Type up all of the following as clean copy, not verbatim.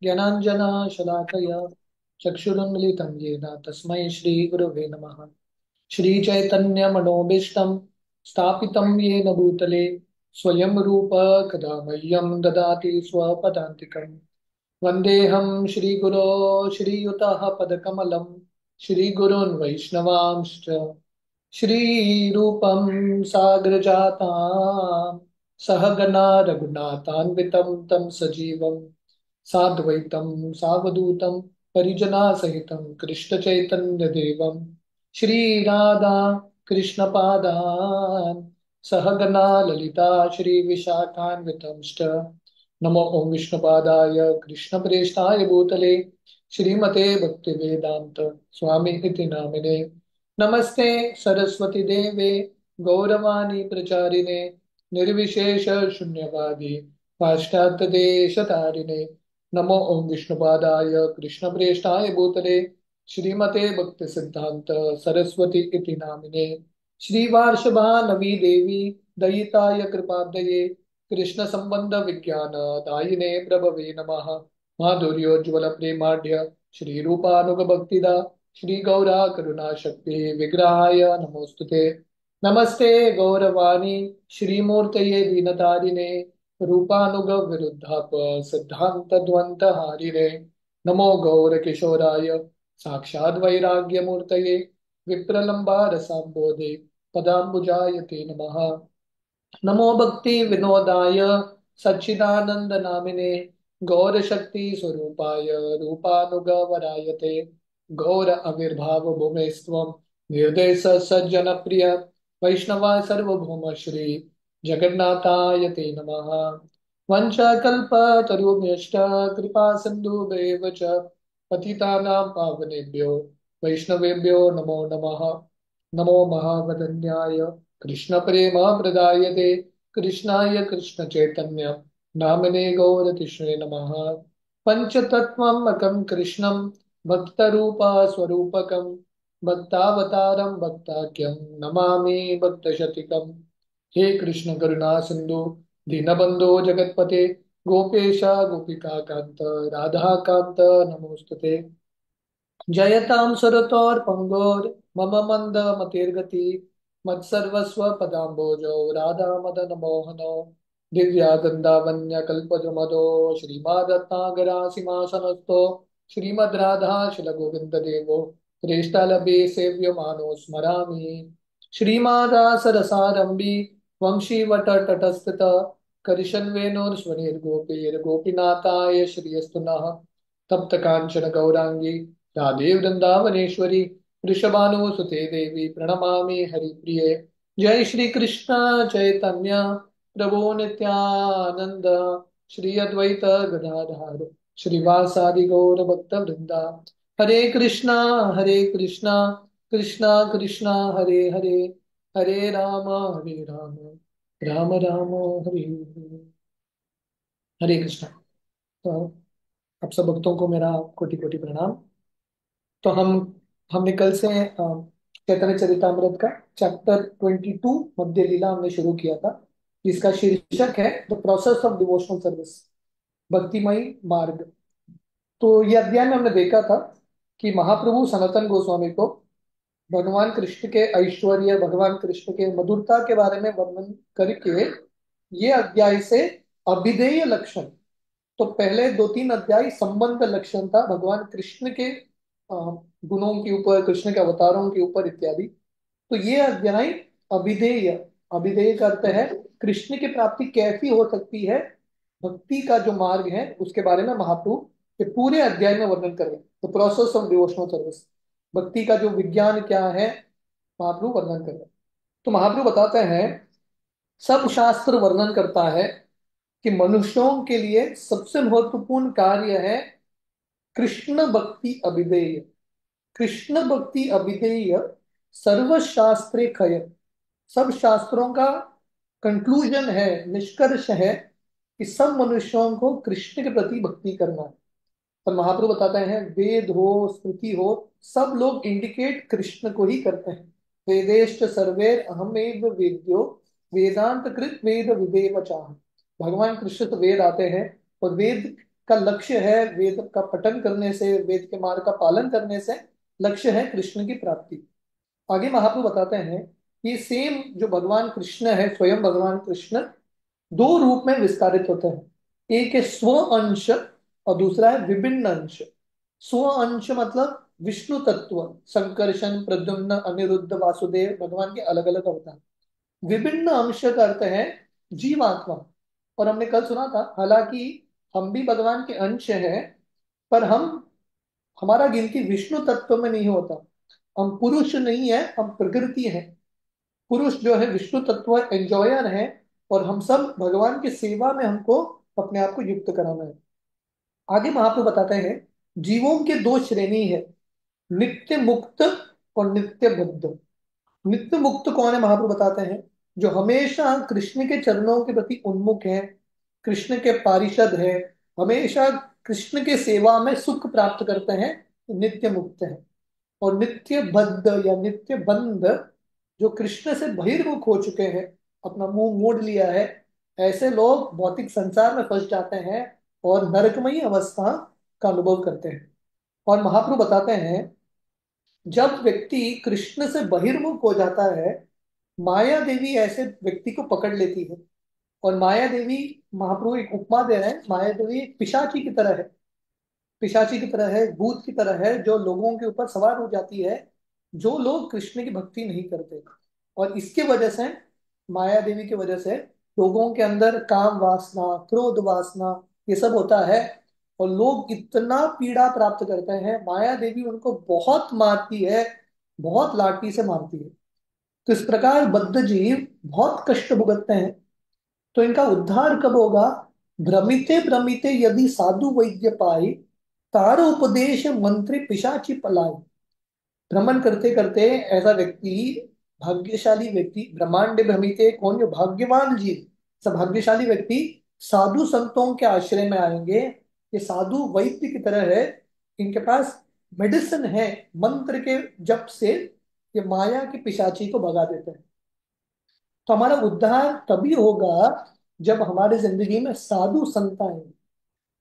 ज्ञानाञ्जनशलाकया चक्षुरुन्मिलितं येन तस्मै श्रीगुरवे नमः। श्रीचैतन्यमनोभीष्टं स्थापितं येन भूतले स्वयं रूप कदा मह्यं ददाति स्वपदान्तिकम्। वन्देऽहं श्रीगुरो श्रीयुतः पदकमलं श्रीगुरून् वैष्णवांश्च श्रीरूपं साग्रजातां सहगना रघुनाथान्वितं तं सजीवं साद्वैतं सावधूतं परिजनासहितं कृष्णचैतन्यदेवं श्रीराधा कृष्णपादान् सहगना ललिता श्रीविशाखान्वितंश्च। नमो ओं विष्णुपादाय कृष्णप्रेष्ठाय भूतले श्रीमते भक्तिवेदांत स्वामी इति नामिने। नमस्ते सरस्वती देवे गौरवाणी प्रचारिणे निर्विशेष शून्यवादी पाश्चात्य देश तारिणे। नमो ओं विष्णुपादाय कृष्णप्रेष्ठाय भूतले श्रीमते भक्ति सिद्धांत सरस्वती इति नामिने। श्रीवार्षभानवी देवी दयिताय कृपाब्धये कृष्ण संबंध विज्ञान दायिने प्रभवे नमः। माधुर्योज्वल प्रेमाढ्य श्री रूपानुग भक्तिदा श्री गौरा करुणा शक्ति विग्रहाय नमोस्तुते। नमस्ते गौरवाणी श्रीमूर्तये दीनतारिणे रूपानुग विरुद्धाप सिद्धांत द्वंत हारिणे। नमो गौर किशोराय साक्षाद वैराग्य मूर्तये विप्रलंबा रसाम्बोधे पदाम्बुजाय ते नमः। नमो भक्ति विनोदाय सच्चिदानंद नामिने गौर शक्ति स्वरूपाय रूपानुगवरायते गौर आविर्भाव भूमेस्त्वं निर्देश सज्जन प्रिय वैष्णवा सर्वभौम श्री जगन्नाथाय ते नमः। वंशकल्पतरुभ्यश्च कृपा सिन्धुभ्येव च पतितानां पावनेभ्यो वैष्णवेभ्यो नमो नमः। नमो महावदन्याय कृष्ण प्रेम प्रदायते कृष्णाय कृष्ण चैतन्य नामने गौरतिष्णे नमः। पंचतत्वमकं कृष्णं भक्तरूपा स्वरूपकं भक्तावतारं भक्ताख्यं नमामि भक्तशतिकम्। हे कृष्ण करुणा सिंधु दीनबंधो जगतपते गोपेश गोपिका कांत राधा कांत नमोस्तुते। जयतां सुरतोर्पङ्गोर् मम मंद मतिर्गति मत्सर्वस्व पदाम्बोजो राधा मदन मोहनो दिव्या गंधावन्य कल्पद्रुमदो श्रीमादत्तागरासिंहासनस्थो श्रीमद् राधा शिलगोविंद देवो श्रेष्ठालभे सेव्यमानो स्मरामि। श्रीमादासरसारम्भी वंशीवटतटस्थित करिशन्वेणोर्ध्वनिर्गोपीर्गोपीनाथाय श्रियस्तु नः। तप्त कांचन गौरांगी राधे वृंदावनेश्वरी वृषभानुसुते देवी प्रणमामि हरिप्रिये। जय श्री कृष्ण चैतन्य प्रभु नित्यानंद श्री अद्वैत गदाधर श्रीवासादि गौर भक्त वृंदा। हरे कृष्णा कृष्णा कृष्णा हरे हरे हरे राम राम राम हरे हरे। हरे कृष्णा। तो आप सब भक्तों को मेरा कोटि कोटि प्रणाम। तो हमने कल से चैतन्य चरितामृत का चैप्टर 22 मध्य लीला हमने शुरू किया था, जिसका शीर्षक है the process of devotional service, भक्तिमयी मार्ग। तो ये अध्याय में हमने देखा था कि महाप्रभु सनातन गोस्वामी को भगवान कृष्ण के ऐश्वर्य, भगवान कृष्ण के मधुरता के बारे में वर्णन करके ये अध्याय से अभिधेय लक्षण, तो पहले दो तीन अध्याय संबंध लक्षण था भगवान कृष्ण के गुणों के ऊपर, कृष्ण के अवतारों के ऊपर इत्यादि। तो ये अध्याय अभिधेय, अभिधेय का अर्थ है कृष्ण की प्राप्ति कैसी हो सकती है, भक्ति का जो मार्ग है उसके बारे में महाप्रभु के पूरे अध्याय में वर्णन कर रहे हैं। तो प्रोसेस ऑफ डिवोशनल सर्विस, भक्ति का जो विज्ञान क्या है, महाप्रभु वर्णन कर रहे हैं। तो महाप्रभु बताते हैं सब शास्त्र वर्णन करता है कि मनुष्यों के लिए सबसे महत्वपूर्ण कार्य है कृष्ण भक्ति अभिधेय। कृष्ण भक्ति अभिधेय सर्वशास्त्रे खय, सब शास्त्रों का कंक्लूजन है, निष्कर्ष है कि सब मनुष्यों को कृष्ण के प्रति भक्ति करना है। पर महाप्रभु बताते हैं वेद हो स्मृति हो सब लोग इंडिकेट कृष्ण को ही करते हैं। वेदेश्च सर्वेर अहमेव वेद्यो वेदांत कृत वेद विदेव चाह। भगवान कृष्ण तो वेद आते हैं और वेद का लक्ष्य है, वेद का पठन करने से, वेद के मार्ग का पालन करने से लक्ष्य है कृष्ण की प्राप्ति। आगे महाप्रभु बताते हैं कि सेम जो भगवान कृष्ण है, स्वयं भगवान कृष्ण दो रूप में विस्तारित होते हैं। एक है स्व अंश और दूसरा है विभिन्न अंश। स्व अंश मतलब विष्णु तत्व, संकर्षण, प्रद्युम्न, अनिरुद्ध, वासुदेव, भगवान के अलग अलग अवतार। विभिन्न अंश का अर्थ है जीवात्मा। और हमने कल सुना था, हालांकि हम भी भगवान के अंश हैं, पर हम हमारा गिनती विष्णु तत्व में नहीं होता। हम पुरुष नहीं है, हम प्रकृति है। पुरुष जो है विष्णु तत्व एंजॉयर है, और हम सब भगवान की सेवा में हमको अपने आप को युक्त कराना है। आगे महाप्रभु बताते हैं जीवों के दो श्रेणी है, नित्य मुक्त और नित्य बद्ध। नित्य मुक्त कौन है महाप्रभु बताते हैं, जो हमेशा कृष्ण के चरणों के प्रति उन्मुख है, कृष्ण के पारिषद है, हमेशा कृष्ण के सेवा में सुख प्राप्त करते हैं, नित्य मुक्त है। और नित्य बद्ध या नित्य बंध, जो कृष्ण से बहिर्मुख हो चुके हैं, अपना मुंह मोड़ लिया है, ऐसे लोग भौतिक संसार में फंस जाते हैं और नरकमयी अवस्था का अनुभव करते हैं। और महाप्रभु बताते हैं जब व्यक्ति कृष्ण से बहिर्मुख हो जाता है, माया देवी ऐसे व्यक्ति को पकड़ लेती है। और माया देवी, महाप्रभु एक उपमा दे रहे हैं, माया देवी एक पिशाची की तरह है। पिशाची की तरह है, भूत की तरह है, जो लोगों के ऊपर सवार हो जाती है जो लोग कृष्ण की भक्ति नहीं करते। और इसके वजह से, माया देवी की वजह से, लोगों के अंदर काम वासना, क्रोध वासना, ये सब होता है। और लोग इतना पीड़ा प्राप्त करते हैं, माया देवी उनको बहुत मारती है, बहुत लाठी से मारती है। तो इस प्रकार बद्ध जीव बहुत कष्ट भुगतते हैं। तो इनका उद्धार कब होगा? भ्रमिते भ्रमिते यदि साधु वैद्य पाई, तार उपदेश मंत्री पिशाची पलाई। भ्रमण करते करते ऐसा व्यक्ति, भाग्यशाली व्यक्ति, ब्रह्मांड भ्रमिते कौन, जो भाग्यवान जीव, सब भाग्यशाली व्यक्ति साधु संतों के आश्रय में आएंगे। ये साधु वैद्य की तरह है, इनके पास मेडिसिन है, मंत्र के जप से ये माया की पिशाची को भगा देते हैं। तो हमारा उद्धार तभी होगा जब हमारी जिंदगी में साधु संत आएंगे।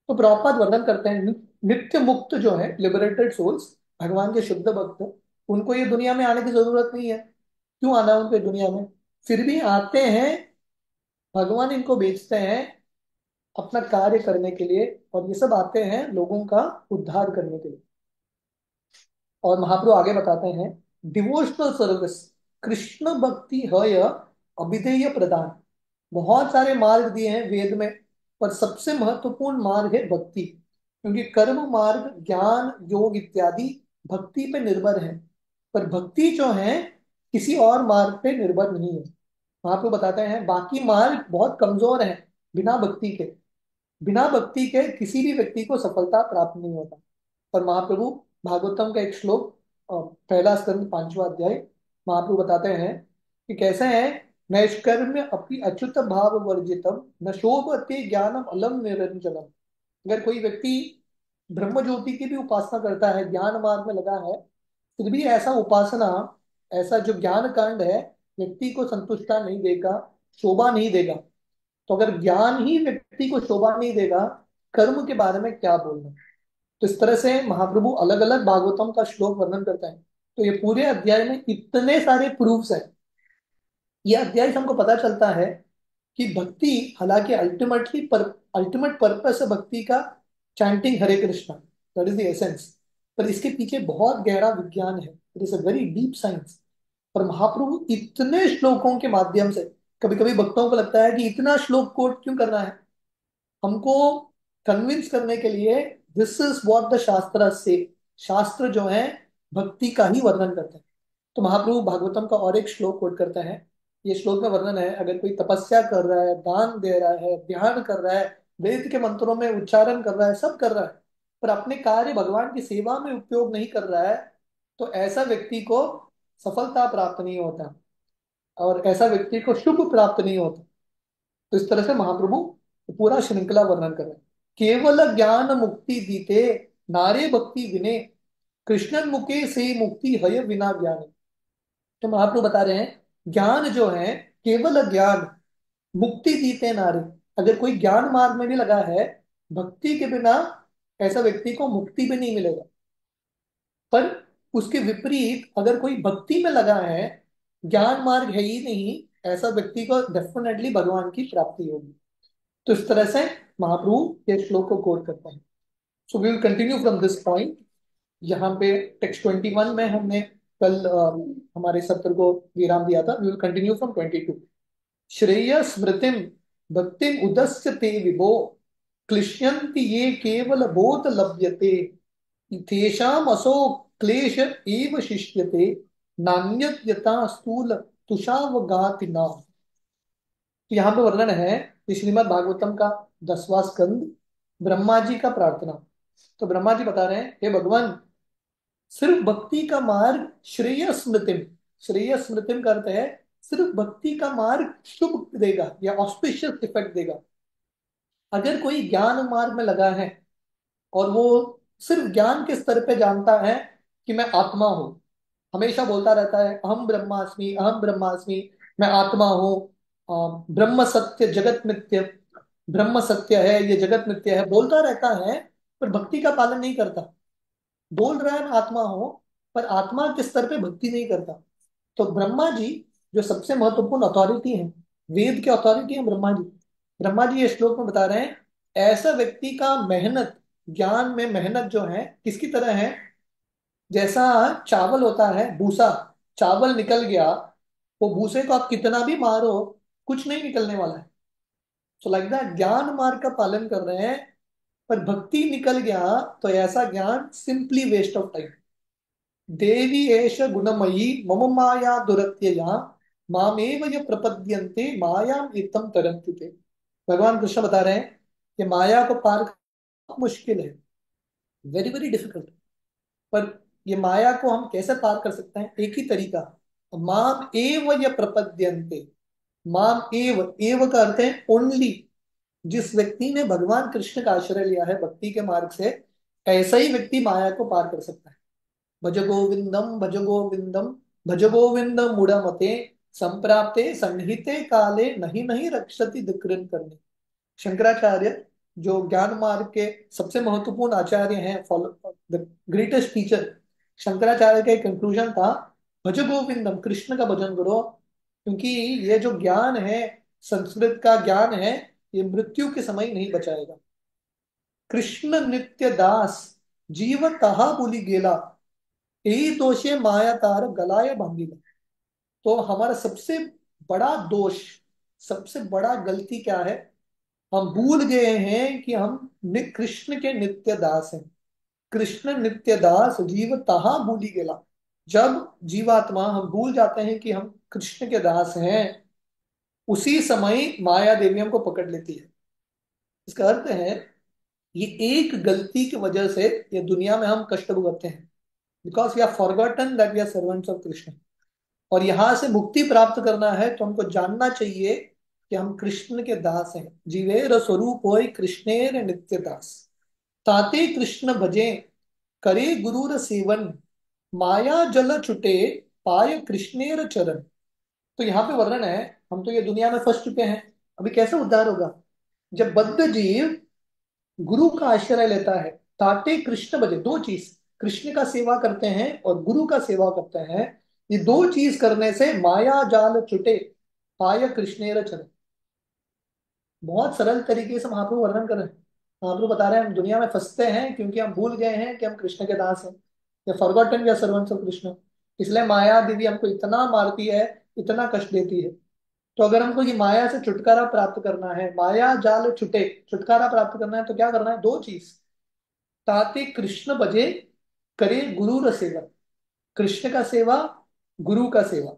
तो प्रभुपाद वर्णन करते हैं नित्य मुक्त जो है, लिबरेटेड सोल्स, भगवान के शुद्ध भक्त, उनको ये दुनिया में आने की जरूरत नहीं है। क्यों आना है उनको ये दुनिया में? फिर भी आते हैं, भगवान इनको भेजते हैं अपना कार्य करने के लिए। और ये सब आते हैं लोगों का उद्धार करने के लिए। और महाप्रभु आगे बताते हैं डिवोशनल सर्विस, कृष्ण भक्ति है यह अभिधेय प्रदान। बहुत सारे मार्ग दिए हैं वेद में, पर सबसे महत्वपूर्ण मार्ग है भक्ति। क्योंकि कर्म मार्ग, ज्ञान, योग इत्यादि भक्ति पे निर्भर है, पर भक्ति जो है किसी और मार्ग पे निर्भर नहीं है। महाप्रभु बताते हैं बाकी मार्ग बहुत कमजोर है, बिना भक्ति के, बिना भक्ति के किसी भी व्यक्ति को सफलता प्राप्त नहीं होता। और महाप्रभु भागवतम का एक श्लोक, पहला स्कंद 5वां अध्याय, महाप्रभु बताते हैं कि कैसे है, नैष्कर्म्य अपि अच्युत भाव वर्जितम न शोभते ज्ञानम अलम निरंजनम। अगर कोई व्यक्ति ब्रह्म ज्योति की भी उपासना करता है, ज्ञान मार्ग में लगा है, फिर भी ऐसा उपासना, ऐसा जो ज्ञान कांड है, व्यक्ति को संतुष्टा नहीं देगा, शोभा नहीं देगा। तो अगर ज्ञान ही व्यक्ति को शोभा नहीं देगा, कर्म के बारे में क्या बोलना। तो इस तरह से महाप्रभु अलग अलग भागवतम का श्लोक वर्णन करते हैं। तो ये पूरे अध्याय में इतने सारे प्रूफ्स हैं। ये अध्याय से हमको पता चलता है कि भक्ति, हालांकि अल्टीमेट पर्पस है भक्ति का chanting Hare Krishna, that is the essence, पर इसके पीछे बहुत गहरा विज्ञान है, it is a very deep science. और महाप्रभु इतने श्लोकों के माध्यम से, कभी कभी भक्तों को लगता है कि इतना श्लोक कोट क्यों करना है, हमको कन्विंस करने के लिए, दिस इज व्हाट द शास्त्र से, शास्त्र जो है भक्ति का ही वर्णन करते हैं। तो महाप्रभु भागवतम का और एक श्लोक कोट करता है। ये श्लोक में वर्णन है, अगर कोई तपस्या कर रहा है, दान दे रहा है, ध्यान कर रहा है, वेद के मंत्रों में उच्चारण कर रहा है, सब कर रहा है, पर अपने कार्य भगवान की सेवा में उपयोग नहीं कर रहा है, तो ऐसा व्यक्ति को सफलता प्राप्त नहीं होता, और ऐसा व्यक्ति को शुभ प्राप्त नहीं होता। तो इस तरह से महाप्रभु पूरा श्रृंखला वर्णन कर रहे हैं। केवल ज्ञान मुक्ति दीते, नारे भक्ति विने, कृष्णन मुके से मुक्ति है बिना ज्ञान। तो महाप्रभु बता रहे हैं ज्ञान जो है, केवल ज्ञान मुक्ति दीते नारे। अगर कोई ज्ञान मार्ग में भी लगा है, भक्ति के बिना ऐसा व्यक्ति को मुक्ति भी नहीं मिलेगा। पर उसके विपरीत अगर कोई भक्ति में लगा है, ज्ञान मार्ग है ही नहीं, ऐसा व्यक्ति को डेफिनेटली भगवान की प्राप्ति होगी। तो इस तरह से महाप्रभु ये श्लोक को कोट करते हैं। So we will continue from this point. यहाँ पे टेक्स्ट 21 में हमने कल हमारे सत्र को विराम दिया था। We will continue from 22। श्रेय स्मृतिम भक्तिम उदस्य ते विभो क्लिश्यन्ति ये केवल बोध लभ्यते तेषाम असो क्लेश एव शिष्यते नान्यत यथा स्थूल तुषावगाति न। यहाँ पे वर्णन है कि श्रीमद् भागवतम का 10वां स्कंद, ब्रह्मा जी का प्रार्थना। तो ब्रह्मा जी बता रहे हैं, हे भगवान, सिर्फ भक्ति का मार्ग श्रेय स्मृतिम, श्रेय स्मृतिम का अर्थ है सिर्फ भक्ति का मार्ग शुभ देगा या ऑस्पिशियस इफेक्ट देगा। अगर कोई ज्ञान मार्ग में लगा है और वो सिर्फ ज्ञान के स्तर पे जानता है कि मैं आत्मा हूँ, हमेशा बोलता रहता है अहम ब्रह्मास्मि अहम ब्रह्मास्मि, मैं आत्मा हूँ, ब्रह्म सत्य जगत मिथ्य, ब्रह्म सत्य है ये जगत मिथ्य है, बोलता रहता है पर भक्ति का पालन नहीं करता। बोल रहा है मैं आत्मा हूँ पर आत्मा के स्तर पे भक्ति नहीं करता। तो ब्रह्मा जी जो सबसे महत्वपूर्ण अथॉरिटी है, वेद के अथॉरिटी है ब्रह्मा जी, ब्रह्मा जी ये श्लोक में बता रहे हैं ऐसा व्यक्ति का मेहनत, ज्ञान में मेहनत जो है किसकी तरह है, जैसा चावल होता है भूसा, चावल निकल गया, वो भूसे को आप कितना भी मारो कुछ नहीं निकलने वाला है। सो लाइक दैट ज्ञान मार्ग का पालन कर रहे हैं पर भक्ति निकल गया तो ऐसा ज्ञान सिंपली वेस्ट ऑफ टाइम। देवी एष गुणमयी मम माया दुरत्यया मामेव ये प्रपद्यन्ते मायाम इतम तरन्ति ते। भगवान कृष्ण बता रहे हैं कि माया को पार करना मुश्किल है, वेरी वेरी डिफिकल्ट। पर ये माया को हम कैसे पार कर सकते हैं, एक ही तरीका, माम एव ये प्रपद्यन्ते। माम एव, एव का अर्थ है ओनली। जिस व्यक्ति ने भगवान कृष्ण का आश्रय लिया है भक्ति के मार्ग से, ऐसा ही व्यक्ति माया को पार कर सकता है। भज गोविंदम भज गोविंदम भज गोविंदम मुड़मते संप्राप्ते सन्निहिते काले नहीं नहीं रक्षति दुकृन करने। शंकराचार्य जो ज्ञान मार्ग के सबसे महत्वपूर्ण आचार्य हैं, follow the greatest teacher, Shankaracharya का एक कंक्लूजन था भज गोविंदम, कृष्ण का भजन करो, क्योंकि ये जो ज्ञान है, संस्कृत का ज्ञान है, ये मृत्यु के समय नहीं बचाएगा। कृष्ण नित्य दास जीव तहा बोली गेला यही दोषे माया तार गलाय बांधिला। तो हमारा सबसे बड़ा दोष, सबसे बड़ा गलती क्या है, हम भूल गए हैं कि हम कृष्ण के नित्य दास हैं। कृष्ण नित्य दास जीव तहा भूली गेला। जब जीवात्मा हम भूल जाते हैं कि हम कृष्ण के दास हैं, उसी समय माया देवी हमको पकड़ लेती है। इसका अर्थ है ये एक गलती की वजह से ये दुनिया में हम कष्ट भुगतते हैं, because we are forgotten that we are servants of Krishna. और यहां से मुक्ति प्राप्त करना है तो हमको जानना चाहिए कि हम कृष्ण के दास हैं। जीवेर स्वरूप होय कृष्णेर नित्य दास, ताते कृष्ण भजे करे गुरुर सेवन माया जल छुटे पाय कृष्णेर चरण। तो यहाँ पे वर्णन है, हम तो ये दुनिया में फंस चुके हैं, अभी कैसे उद्धार होगा। जब बद्ध जीव गुरु का आश्रय लेता है, ताते कृष्ण भजे, दो चीज, कृष्ण का सेवा करते हैं और गुरु का सेवा करते हैं, ये दो चीज करने से माया जाल छुटे पाय कृष्णेर चरण। बहुत सरल तरीके से महाप्रभु वर्णन कर रहे हैं। महाप्रभु बता रहे हैं हम दुनिया में फंसते हैं क्योंकि हम भूल गए हैं कि हम कृष्ण के दास हैं, या forgotten we are servants of Krishna. इसलिए माया देवी हमको इतना मारती है, इतना कष्ट देती है। तो अगर हमको ये माया से छुटकारा प्राप्त करना है, माया जाल छुटे, छुटकारा प्राप्त करना है, तो क्या करना है, दो चीज, ताते कृष्ण भजे करे गुरु र सेवा, कृष्ण का सेवा, गुरु का सेवा,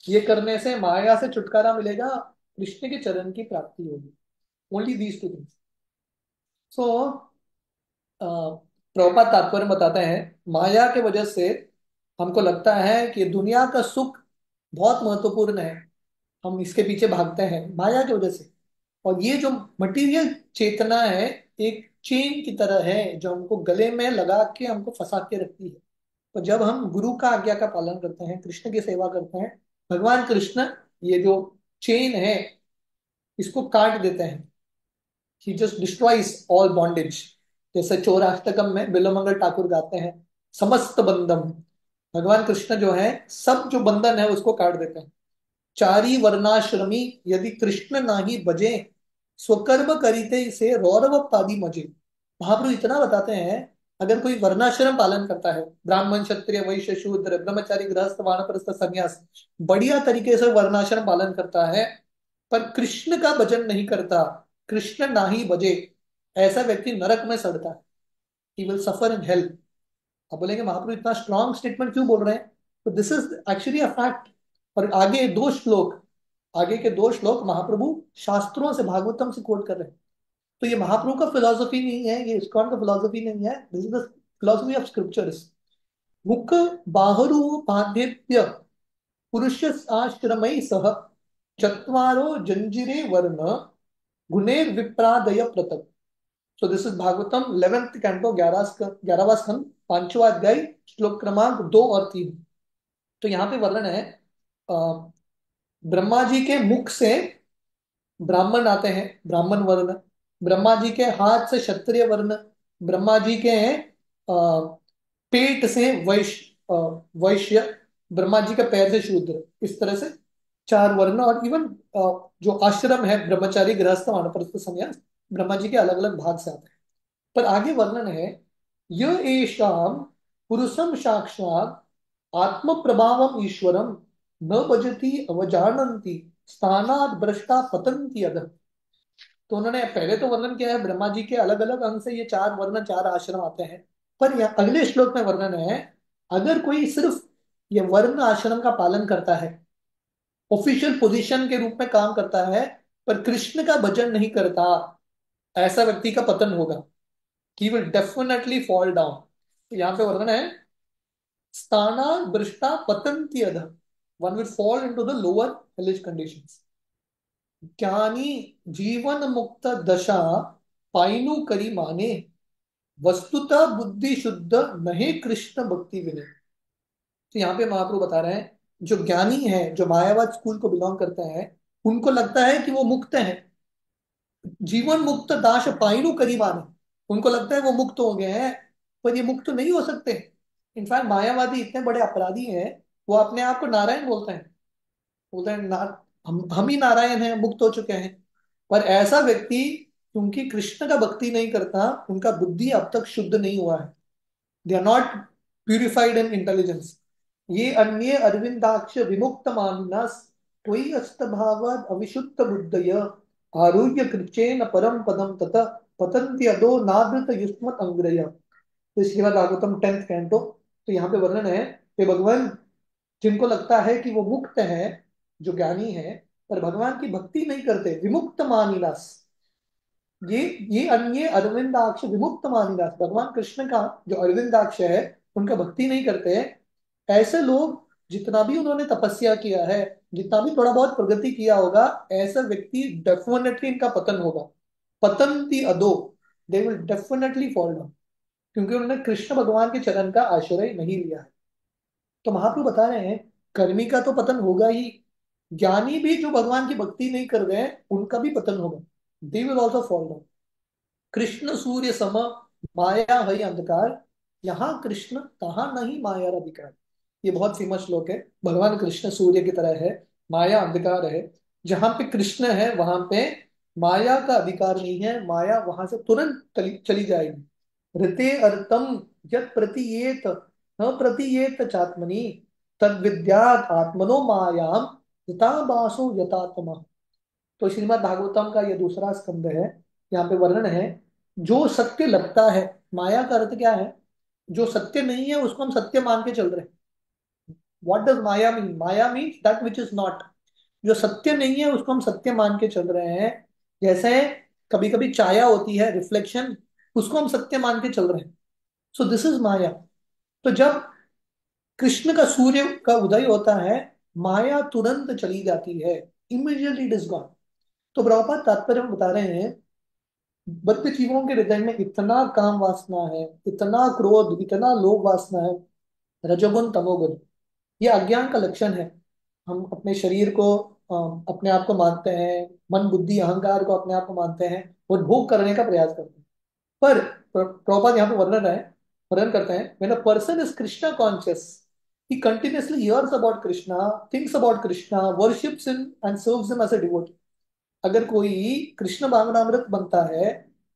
ये करने से माया से छुटकारा मिलेगा, कृष्ण के चरण की प्राप्ति होगी। Only these two things. So Prabhupada तात्पर्य बताते हैं माया के वजह से हमको लगता है कि दुनिया का सुख बहुत महत्वपूर्ण है, हम इसके पीछे भागते हैं माया की वजह से। और ये जो मटेरियल चेतना है एक चेन की तरह है जो हमको गले में लगा के हमको फंसा के रखती है। तो जब हम गुरु का आज्ञा का पालन करते हैं, कृष्ण की सेवा करते हैं, भगवान कृष्ण ये जो चेन है इसको काट देते हैं। ही जस्ट डिस्ट्रॉइज ऑल बॉन्डेज। जैसे चौराष्टकम में बिल्वमंगल ठाकुर गाते हैं, समस्त बंधम, भगवान कृष्ण जो है सब जो बंधन है उसको काट देते हैं। चारी वर्णाश्रमी यदि कृष्ण नाही बजे, स्वकर्म करिते से रौरव पादी मजे। महाप्रभु इतना बताते हैं, अगर कोई वर्णाश्रम पालन करता है, ब्राह्मण क्षत्रिय वैश्य शूद्र ब्रह्मचारी गृहस्थ वानप्रस्थ संन्यास, बढ़िया तरीके से वर्णाश्रम पालन करता है, पर कृष्ण का भजन नहीं करता, कृष्ण ना ही बजे, ऐसा व्यक्ति नरक में सड़ता है, he will suffer in hell. अब बोलेंगे महाप्रभु इतना स्ट्रॉन्ग स्टेटमेंट क्यों बोल रहे हैं? तो this is actually a fact. और आगे के दो श्लोक महाप्रभु शास्त्रों से, भागवतम से कोट कर रहे हैं। तो ये महाप्रभु का फिलोसफी नहीं है, ये इस्कॉन का फिलोसफी नहीं है, this is the philosophy of scriptures. मुख बाहरु पाद्यप्य पुरुष आश्रमई सह, चत्वारो जंजीरे वर्ण गुणे विप्रादय पृथक। So this is Bhagavatam 11th canto 11वां स्कंद 5वां अध्याय श्लोक क्रमांक 2 और 3। तो यहाँ पे वर्णन है, अ, ब्रह्मा जी के मुख से ब्राह्मण आते हैं, ब्राह्मण वर्ण, ब्रह्मा जी के हाथ से क्षत्रिय वर्ण, ब्रह्मा जी के पेट से वैश्य, ब्रह्मा जी के पैर से शूद्र, इस तरह से 4 वर्ण। और इवन जो आश्रम है ब्रह्मचारी गृहस्थ वानप्रस्थ संन्यास, ब्रह्मा जी के अलग अलग भाग से आते हैं। पर आगे वर्णन है, य एषाम पुरुषम साक्षात आत्म प्रभावम ईश्वरम न भजति अवजानन्ति स्थानाद भ्रष्टा पतन्ति अधः। तो उन्होंने पहले तो वर्णन किया है ब्रह्मा जी के अलग अलग अंग से ये 4 वर्ण 4 आश्रम आते हैं। पर यहाँ अगले श्लोक में वर्णन है, अगर कोई सिर्फ ये वर्ण आश्रम का पालन करता है, ऑफिशियल पोजीशन के रूप में काम करता है, पर कृष्ण का भजन नहीं करता, ऐसा व्यक्ति का पतन होगा, he will definitely fall down। तो यहाँ पे वर्णन है, स्थाना भ्रष्टा पतंति अधः, one will fall into the lower hellish conditions। ज्ञानी जीवन मुक्त दशा पाइनु करी माने, वस्तुतः बुद्धि शुद्ध नहे कृष्ण भक्ति विने। तो यहाँ पे महाप्रभु बता रहे हैं, जो ज्ञानी है, जो मायावाद स्कूल को बिलोंग करते हैं, उनको लगता है कि वो मुक्त है, जीवन मुक्त दाश पाइनु करी माने, उनको लगता है वो मुक्त हो गए हैं, पर ये मुक्त नहीं हो सकते। इनफैक्ट मायावादी इतने बड़े अपराधी हैं, वो अपने आप को नारायण बोलते हैं, बोलते हैं हम ही नारायण हैं, मुक्त हो चुके हैं। पर ऐसा व्यक्ति क्योंकि कृष्ण का भक्ति नहीं करता, उनका बुद्धि अब तक शुद्ध नहीं हुआ है, they are not purified in intelligence. ये अन्य अरविंदाक्ष विमुक्त मानस त्वयि अस्तभावाद अविशुद्ध बुद्धय आरुह्य कृच्छेन परम पदम ततः पतन्ति अधो नादृत युष्मत् अंग्रय। तो श्रीमद् भागवतम 10th कैंटो। तो यहाँ पे वर्णन है कि भगवान, जिनको लगता है कि वो मुक्त है, जो ज्ञानी है, पर भगवान की भक्ति नहीं करते, विमुक्त मानिलास, ये ये अन्य अरविंदाक्ष विमुक्त मानिलास, भगवान कृष्ण का जो अरविंदाक्ष है उनका भक्ति नहीं करते, ऐसे लोग जितना भी उन्होंने तपस्या किया है, जितना भी थोड़ा बहुत प्रगति किया होगा, ऐसा व्यक्ति डेफिनेटली इनका पतन होगा। पतंती अदो, they will definitely fall down, क्योंकि उन्होंने कृष्ण भगवान के चरण का आश्रय नहीं लिया है। तो महाप्रभु बता रहे हैं, कर्मी का तो पतन होगा ही, ज्ञानी भी जो भगवान की भक्ति नहीं कर रहे हैं उनका भी पतन होगा, they will also fall down. Krishna सूर्य सम माया है अंधकार, यहाँ कृष्ण कहाँ नहीं माया अधिकार। ये बहुत फेमस श्लोक है, भगवान कृष्ण सूर्य की तरह है, माया अंधकार है, जहां पे कृष्ण है वहां पे माया का अधिकार नहीं है, माया वहां से तुरंत चली जाएगी। ऋते अर्थम यत प्रतीयेत न प्रतीयेत चात्मनि, तद विद्यात आत्मनो मायाम यथा बासो यथात्मा। तो श्रीमद् भागवतम का ये दूसरा स्कंद है, यहाँ पे वर्णन है, जो सत्य लगता है, माया का अर्थ क्या है, जो सत्य नहीं है उसको हम सत्य मान के चल रहे हैं। What does Maya mean? Maya means that which is not. जो सत्य नहीं है उसको हम सत्य मान के चल रहे हैं। जैसे कभी कभी छाया होती है, रिफ्लेक्शन, उसको हम सत्य मान के चल रहे हैं। सो दिस इज माया। तो जब कृष्ण का सूर्य का उदय होता है, माया तुरंत चली जाती है, इमीडिएटली इट इज गॉन। तो प्रभुपाद तात्पर्य में बता रहे हैं, बद्ध जीवों के हृदय में इतना काम वासना है, इतना क्रोध, इतना लोभ वासना है, रजोगुण तमोगुण, ये अज्ञान का लक्षण है। हम अपने शरीर को अपने आप को मानते हैं, मन बुद्धि अहंकार को अपने आप को मानते हैं और भोग करने का प्रयास करते हैं। पर प्रभुपाद यहाँ पे वर्णन करते हैं, when a person is Krishna conscious, he continuously hears about krishna, thinks about krishna, worships him and serves him as a devotee। अगर कोई कृष्ण भावनामृत बनता है,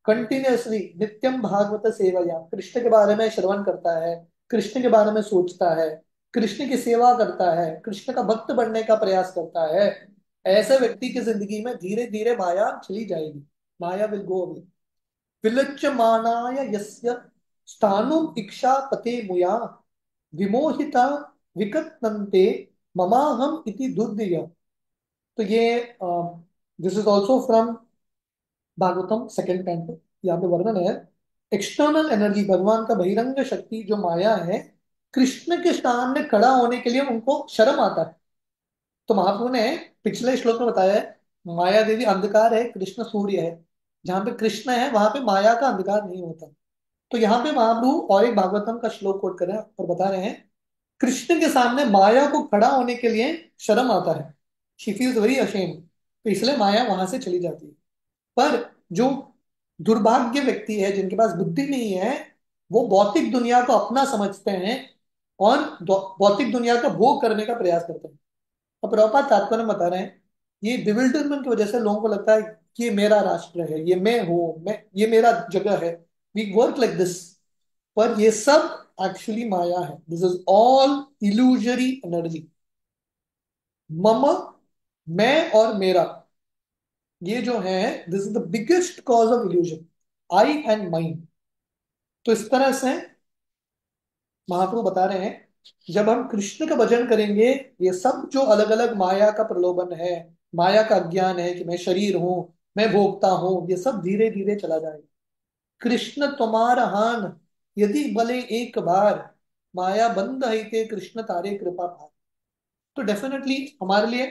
कंटिन्यूअसली नित्यम भागवत सेवया, कृष्ण के बारे में श्रवण करता है, कृष्ण के बारे में सोचता है, कृष्ण की सेवा करता है, कृष्ण का भक्त बनने का प्रयास करता है, ऐसे व्यक्ति की जिंदगी में धीरे धीरे माया चली जाएगी। माया विल गो अवे। विलज्जमानाय यस्य स्थानुम इक्षा पते मुया विमोहिता विकतनन्ते ममाहम इति दुर्दिय। तो ये this is also from Bhagavatam second canto. यहाँ पे वर्णन है, एक्सटर्नल एनर्जी, भगवान का बहिरंग शक्ति जो माया है, कृष्ण के सामने खड़ा होने के लिए उनको शर्म आता है। तो महाप्रभु ने पिछले श्लोक में बताया है, माया देवी अंधकार है, कृष्ण सूर्य है। जहां पे कृष्ण है वहां पे माया का अंधकार नहीं होता। तो यहाँ पे महाप्रभु और एक भागवतम का श्लोक कोट कर रहे हैं और बता रहे हैं, कृष्ण के सामने माया को खड़ा होने के लिए शर्म आता है, शी फील्स वेरी अशेम्ड, तो इसलिए माया वहां से चली जाती है। पर जो दुर्भाग्य व्यक्ति है, जिनके पास बुद्धि नहीं है, वो भौतिक दुनिया को अपना समझते हैं और भौतिक दुनिया का भोग करने का प्रयास करते हैं। अब प्रभुपाद तात्पर्य में बता रहे हैं, ये बिविल्डरमेंट की वजह से लोगों को लगता है कि ये मेरा राष्ट्र है, ये मैं हूं, मैं, ये मेरा जगह है, वी वर्क लाइक दिस। पर ये सब एक्चुअली माया है, this is all illusory energy. मम, मैं और मेरा, ये जो है, this is the biggest cause of illusion, I and mind. तो इस तरह से महाप्रभु बता रहे हैं, जब हम कृष्ण का भजन करेंगे, ये सब जो अलग अलग माया का प्रलोभन है, माया का अज्ञान है कि मैं शरीर हूं, मैं भोगता हूं, ये सब धीरे धीरे चला जाएगा। कृष्ण तुम्हार हान यदि भले एक बार, माया बंद है ते कृष्ण तारे कृपा भार। तो डेफिनेटली हमारे लिए,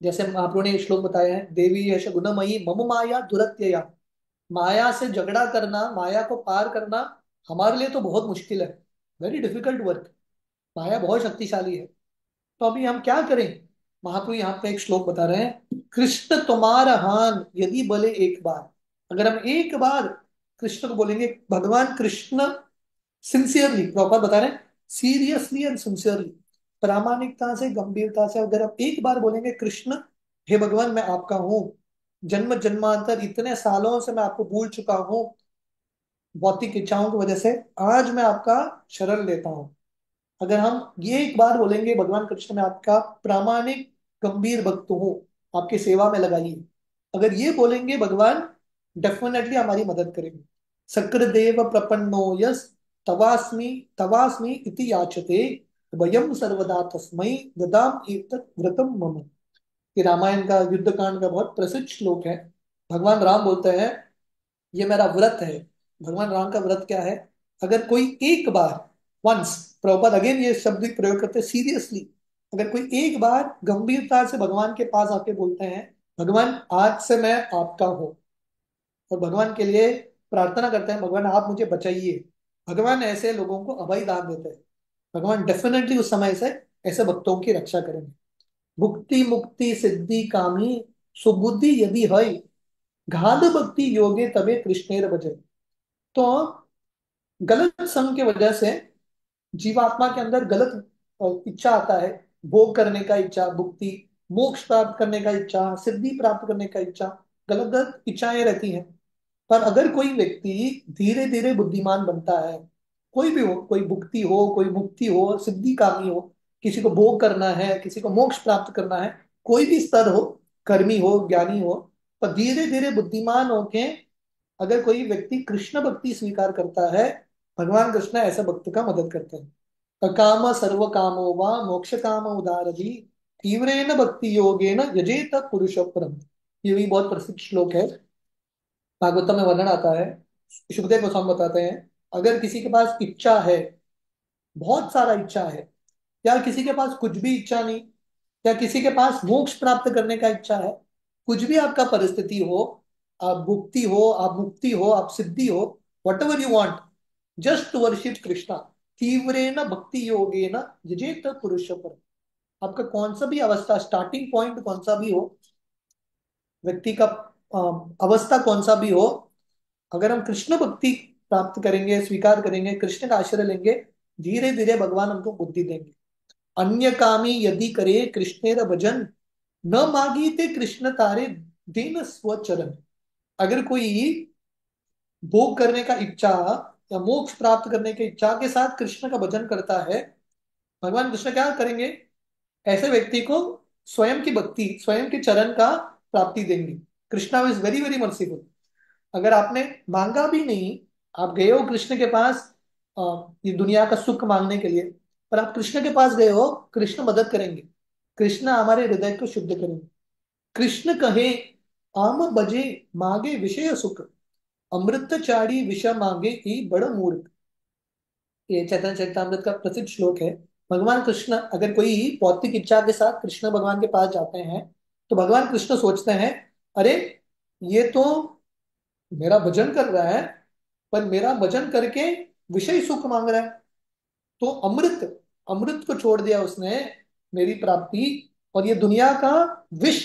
जैसे महाप्रभु ने ये श्लोक बताया है, देवी यश गुणमयी मम माया दुरत्यया, माया से झगड़ा करना, माया को पार करना हमारे लिए तो बहुत मुश्किल है, वेरी डिफिकल्ट वर्क। माया बहुत शक्तिशाली है। तो अभी हम क्या करें? महाप्रभु यहाँ पे एक श्लोक बता रहे हैं, कृष्ण तुम्हारा हान यदि बोले एक बार। अगर हम एक बार कृष्ण को बोलेंगे, भगवान कृष्ण सिंसियरली, प्रॉपर बता रहे हैं, सीरियसली एंड सिंसियरली, प्रामाणिकता से, गंभीरता से अगर हम एक बार बोलेंगे, कृष्ण हे भगवान मैं आपका हूं, जन्म जन्मांतर इतने सालों से मैं आपको भूल चुका हूं, भौतिक इच्छाओं की वजह से, आज मैं आपका शरण लेता हूं। अगर हम ये एक बार बोलेंगे, भगवान कृष्ण मैं आपका प्रामाणिक गंभीर भक्त हूँ, आपकी सेवा में लगाइए, अगर ये बोलेंगे भगवान डेफिनेटली हमारी मदद करेंगे। सक्रदेव प्रपन्नो यस तवास्मि तवास्मि इति याचते वयम सर्वदा तस्मै ददाम एतत् व्रतम मम। ये रामायण का युद्ध कांड का बहुत प्रसिद्ध श्लोक है। भगवान राम बोलते हैं, ये मेरा व्रत है। भगवान राम का व्रत क्या है? अगर कोई एक बार, वंस, प्रभुपाद अगेन ये शब्द प्रयोग करते सीरियसली, अगर कोई एक बार गंभीरता से भगवान के पास आके बोलते हैं, भगवान आज से मैं आपका हूं, और भगवान के लिए प्रार्थना करते हैं, भगवान आप मुझे बचाइए, भगवान ऐसे लोगों को अभय दान देते हैं। भगवान डेफिनेटली उस समय से ऐसे भक्तों की रक्षा करेंगे। भुक्ति मुक्ति सिद्धि कामी सुबुद्धि यदि है, घाद भक्ति योगे तबे कृष्णेर भजन। तो गलत संग की वजह से जीवात्मा के अंदर गलत इच्छा आता है, भोग करने का इच्छा, भुक्ति, मोक्ष प्राप्त करने का इच्छा, सिद्धि प्राप्त करने का इच्छा, गलत गलत इच्छाएं रहती हैं। पर अगर कोई व्यक्ति धीरे धीरे बुद्धिमान बनता है, कोई भी हो, कोई भुक्ति हो, कोई मुक्ति हो, सिद्धि कामी हो, किसी को भोग करना है, किसी को मोक्ष प्राप्त करना है, कोई भी स्तर हो, कर्मी हो, ज्ञानी हो, पर धीरे धीरे बुद्धिमान होके अगर कोई व्यक्ति कृष्ण भक्ति स्वीकार करता है, भगवान कृष्ण ऐसा भक्त का मदद करते हैं। अकाम सर्व कामो वा मोक्ष काम उदारधि तीव्रेन भक्ति योगेन यजेत पुरुष परम। ये भी बहुत प्रसिद्ध श्लोक है, भागवतम में वर्णन आता है। सुखदेव गोस्वामी बताते हैं, अगर किसी के पास इच्छा है, बहुत सारा इच्छा है, या किसी के पास कुछ भी इच्छा नहीं, या किसी के पास मोक्ष प्राप्त करने का इच्छा है, कुछ भी आपका परिस्थिति हो, आप भुक्ति हो, आप मुक्ति हो, आप सिद्धि हो, whatever you want, just worship Krishna तीव्रेन भक्ति योगेन यजेत पुरुष पर। आपका कौन सा भी अवस्था, स्टार्टिंग पॉइंट कौन सा भी हो, व्यक्ति का अवस्था कौन सा भी हो, अगर हम कृष्ण भक्ति प्राप्त करेंगे, स्वीकार करेंगे, कृष्ण का आश्रय लेंगे, धीरे धीरे भगवान हमको बुद्धि देंगे। अन्य कामी यदि करे कृष्णेर भजन, न मांगीते कृष्ण तारे दीन स्वचरण। अगर कोई भोग करने का इच्छा या मोक्ष प्राप्त करने की इच्छा के साथ कृष्ण का भजन करता है, भगवान कृष्ण क्या करेंगे, ऐसे व्यक्ति को स्वयं की भक्ति, स्वयं के चरण का प्राप्ति देंगे। Krishna is very very merciful. अगर आपने मांगा भी नहीं, आप गए हो कृष्ण के पास ये दुनिया का सुख मांगने के लिए, पर आप कृष्ण के पास गए हो, कृष्ण मदद करेंगे, कृष्ण हमारे हृदय को शुद्ध करेंगे। कृष्ण कहे आम बजे मांगे विषय सुख, अमृत चाड़ी विष मांगे ही बड़ मूर्ख। ये चैतन्य चरितामृत का प्रसिद्ध श्लोक है। भगवान कृष्ण, अगर कोई भौतिक इच्छा के साथ कृष्ण भगवान के पास जाते हैं, तो भगवान कृष्ण सोचते हैं, अरे ये तो मेरा भजन कर रहा है, पर मेरा भजन करके विषय सुख मांग रहा है, तो अमृत, अमृत को छोड़ दिया उसने, मेरी प्राप्ति, और ये दुनिया का विष,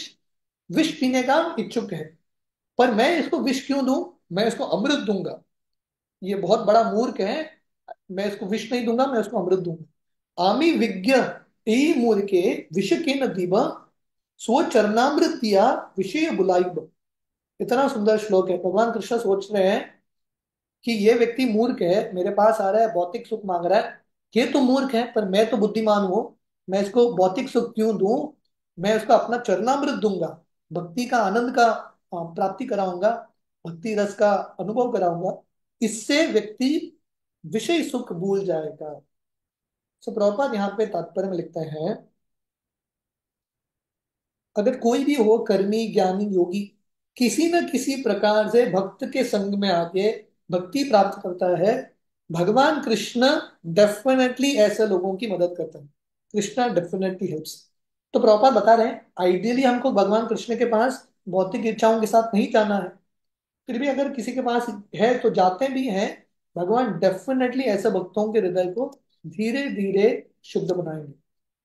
विष पीने का इच्छुक है, पर मैं इसको विष क्यों दूं, मैं इसको अमृत दूंगा। ये बहुत बड़ा मूर्ख है, मैं इसको विष नहीं दूंगा, मैं उसको अमृत दूंगा। आमी विज्ञ ई मूर्खे विष के न दीबा, स्व चरणामृत दिया विषय बुलाइब। इतना सुंदर श्लोक है। भगवान कृष्ण सोच रहे हैं कि ये व्यक्ति मूर्ख है, मेरे पास आ रहा है, भौतिक सुख मांग रहा है, ये तो मूर्ख है, पर मैं तो बुद्धिमान हूं, मैं इसको भौतिक सुख क्यों दूं, मैं उसको अपना चरणामृत दूंगा, भक्ति का आनंद का प्राप्ति कराऊंगा, भक्ति रस का अनुभव कराऊंगा, इससे व्यक्ति विषय सुख भूल जाएगा। सो प्रभुपाद यहाँ पे तात्पर्य में लिखते हैं, अगर कोई भी हो कर्मी ज्ञानी योगी, किसी न किसी प्रकार से भक्त के संग में आके भक्ति प्राप्त करता है, भगवान कृष्ण डेफिनेटली ऐसे लोगों की मदद करता है। Krishna definitely helps. तो प्रभुपाद बता रहे हैं, आइडियली हमको भगवान कृष्ण के पास भौतिक इच्छाओं के साथ नहीं जाना है, फिर भी अगर किसी के पास है तो जाते भी हैं, भगवान डेफिनेटली ऐसे भक्तों के हृदय को धीरे धीरे शुद्ध बनाएंगे।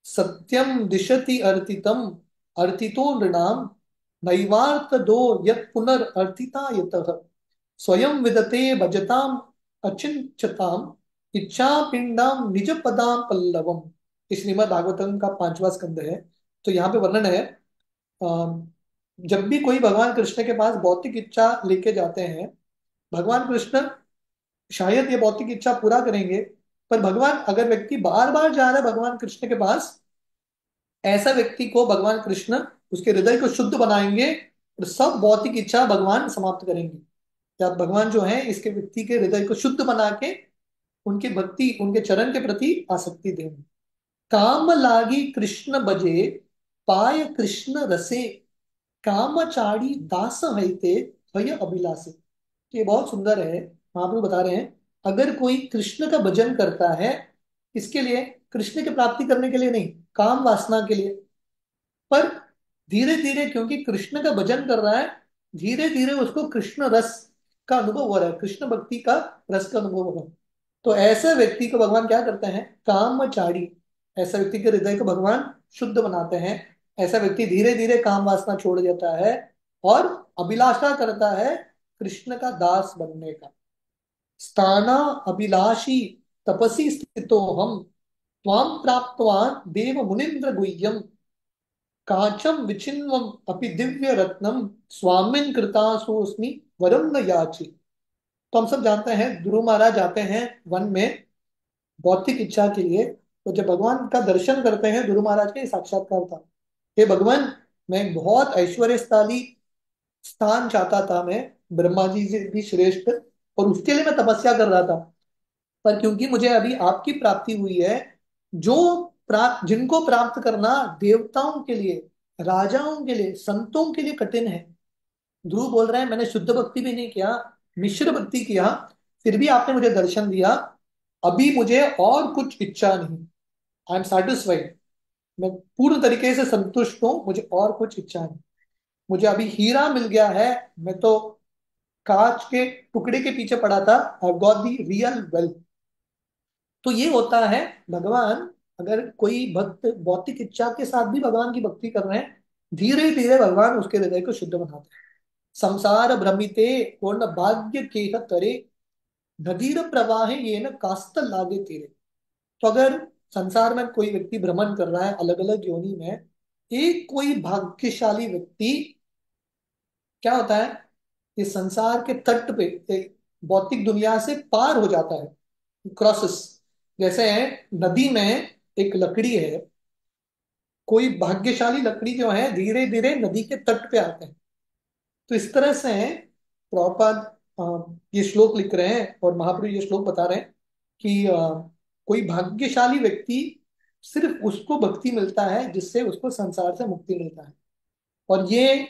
सत्यम दिशति अर्थितम अर्थितो नृणाम, नैवार्थ दो यत् पुनर्र्थिता यतः, स्वयं विदते भजताम अचिंचताम, इच्छा पिंडाम निज पदाम पल्लवम। इस श्रीमद् भागवतम का 5वां स्कंद है। तो यहाँ पे वर्णन है, जब भी कोई भगवान कृष्ण के पास भौतिक इच्छा लेके जाते हैं, भगवान कृष्ण शायद ये भौतिक इच्छा पूरा करेंगे, पर भगवान, अगर व्यक्ति बार बार जा रहा है भगवान कृष्ण के पास, ऐसा व्यक्ति को भगवान कृष्ण उसके हृदय को शुद्ध बनाएंगे, और सब भौतिक इच्छा भगवान समाप्त करेंगे। या भगवान जो है इसके व्यक्ति के हृदय को शुद्ध बना के उनकी भक्ति, उनके चरण के प्रति आसक्ति देंगे। काम लागी कृष्ण बजे पाय कृष्ण रसे, कामचारी दास हईते भय अभिलाषे। ये बहुत सुंदर है। महाप्रभु बता रहे हैं, अगर कोई कृष्ण का भजन करता है, इसके लिए, कृष्ण की प्राप्ति करने के लिए नहीं, काम वासना के लिए, पर धीरे धीरे क्योंकि कृष्ण का भजन कर रहा है, धीरे धीरे उसको कृष्ण रस का अनुभव हो रहा है, कृष्ण भक्ति का रस का अनुभव हो रहा है। तो ऐसे व्यक्ति को भगवान क्या करते हैं, कामचारी, ऐसा व्यक्ति के हृदय को भगवान शुद्ध बनाते हैं। ऐसा व्यक्ति धीरे धीरे काम वासना छोड़ देता है और अभिलाषा करता है कृष्ण का दास बनने का। स्थाना अभिलाषी तपसी स्थितो हम, त्वाम प्राप्तवान देव मुनिंद्र गुह्यम, काचम विचिन्वम अपि दिव्य रत्नम, स्वामिन कृतासोस्मि वरम न याचि। तो हम सब जानते हैं, ध्रुव महाराज जाते हैं वन में भौतिक इच्छा के लिए, तो जब भगवान का दर्शन करते हैं, ध्रुव महाराज के साक्षात्कार था, हे भगवान, मैं बहुत ऐश्वर्यशाली स्थान चाहता था, मैं ब्रह्मा जी से भी श्रेष्ठ, और उसके लिए मैं तपस्या कर रहा था, पर क्योंकि मुझे अभी आपकी प्राप्ति हुई है, जो प्राप्त, जिनको प्राप्त करना देवताओं के लिए, राजाओं के लिए, संतों के लिए कठिन है। ध्रुव बोल रहे हैं, मैंने शुद्ध भक्ति भी नहीं किया, मिश्र भक्ति किया, फिर भी आपने मुझे दर्शन दिया, अभी मुझे और कुछ इच्छा नहीं, आई एम सेटिस्फाइड, मैं पूर्ण तरीके से संतुष्ट हूं, मुझे और कुछ इच्छा नहीं, मुझे अभी हीरा मिल गया है, मैं तो कांच के टुकड़े के पीछे पड़ा था, I got the real wealth. तो ये होता है भगवान अगर कोई भक्त भौतिक इच्छा के साथ भी भगवान की भक्ति कर रहे हैं, धीरे धीरे भगवान उसके हृदय को शुद्ध बनाते हैं। संसार भ्रमिते पूर्ण भाग्य केह तरे, नदीर प्रवाहे ये न कास्त लागे तेरे। तो अगर संसार में कोई व्यक्ति भ्रमण कर रहा है अलग अलग योनि में, एक कोई भाग्यशाली व्यक्ति क्या होता है, ये संसार के तट पे एक भौतिक दुनिया से पार हो जाता है, क्रॉसेस। जैसे है नदी में एक लकड़ी है, कोई भाग्यशाली लकड़ी जो है धीरे धीरे नदी के तट पे आते हैं। तो इस तरह से प्रभुपाद ये श्लोक लिख रहे हैं और महाप्रभु ये श्लोक बता रहे हैं कि कोई भाग्यशाली व्यक्ति सिर्फ उसको भक्ति मिलता है जिससे उसको संसार से मुक्ति मिलता है। और ये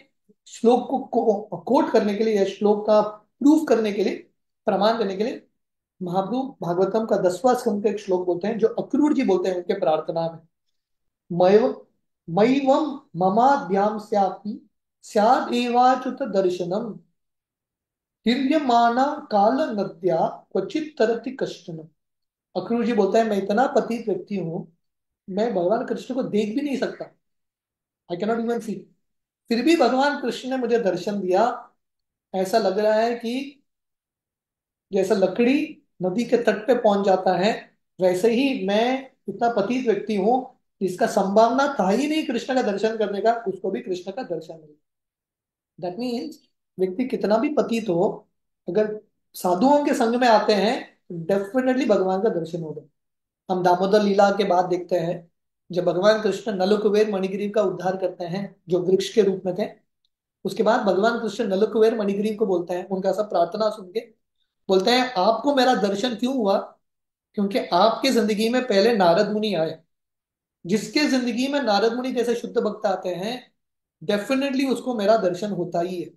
श्लोक को कोट करने के लिए, यह श्लोक का प्रूफ करने के लिए, प्रमाण देने के लिए महाप्रभु भागवतम का 10वां स्कंद का एक श्लोक बोलते हैं, जो अक्रूर जी बोलते हैं उनके प्रार्थना में। मयव मयिवम ममाद्याम स्यापि स्यादेवाच्युत दर्शनम हिर्यमाना काल नद्या क्वचित तरति कश्चन। अक्रूर जी बोलता है, मैं इतना पतित व्यक्ति हूं, मैं भगवान कृष्ण को देख भी नहीं सकता, आई कैनॉट इवन सी। फिर भी भगवान कृष्ण ने मुझे दर्शन दिया। ऐसा लग रहा है कि जैसा लकड़ी नदी के तट पे पहुंच जाता है, वैसे ही मैं इतना पतित व्यक्ति हूं जिसका संभावना था ही नहीं कृष्ण का दर्शन करने का, उसको भी कृष्ण का दर्शन मिला। दैट मीन्स व्यक्ति कितना भी पतित हो, अगर साधुओं के संग में आते हैं, डेफिनेटली भगवान का दर्शन होगा। हम दामोदर लीला के बाद देखते हैं, जब भगवान कृष्ण नलकुबेर मणिग्रीव का उद्धार करते हैं जो वृक्ष के रूप में थे, उसके बाद भगवान कृष्ण नलकुबेर मणिग्रीव को बोलते हैं, उनका सब प्रार्थना सुन के बोलते हैं, आपको मेरा दर्शन क्यों हुआ? क्योंकि आपके जिंदगी में पहले नारद मुनि आए। जिसके जिंदगी में नारद मुनि जैसे शुद्ध भक्त आते हैं, डेफिनेटली उसको मेरा दर्शन होता ही है।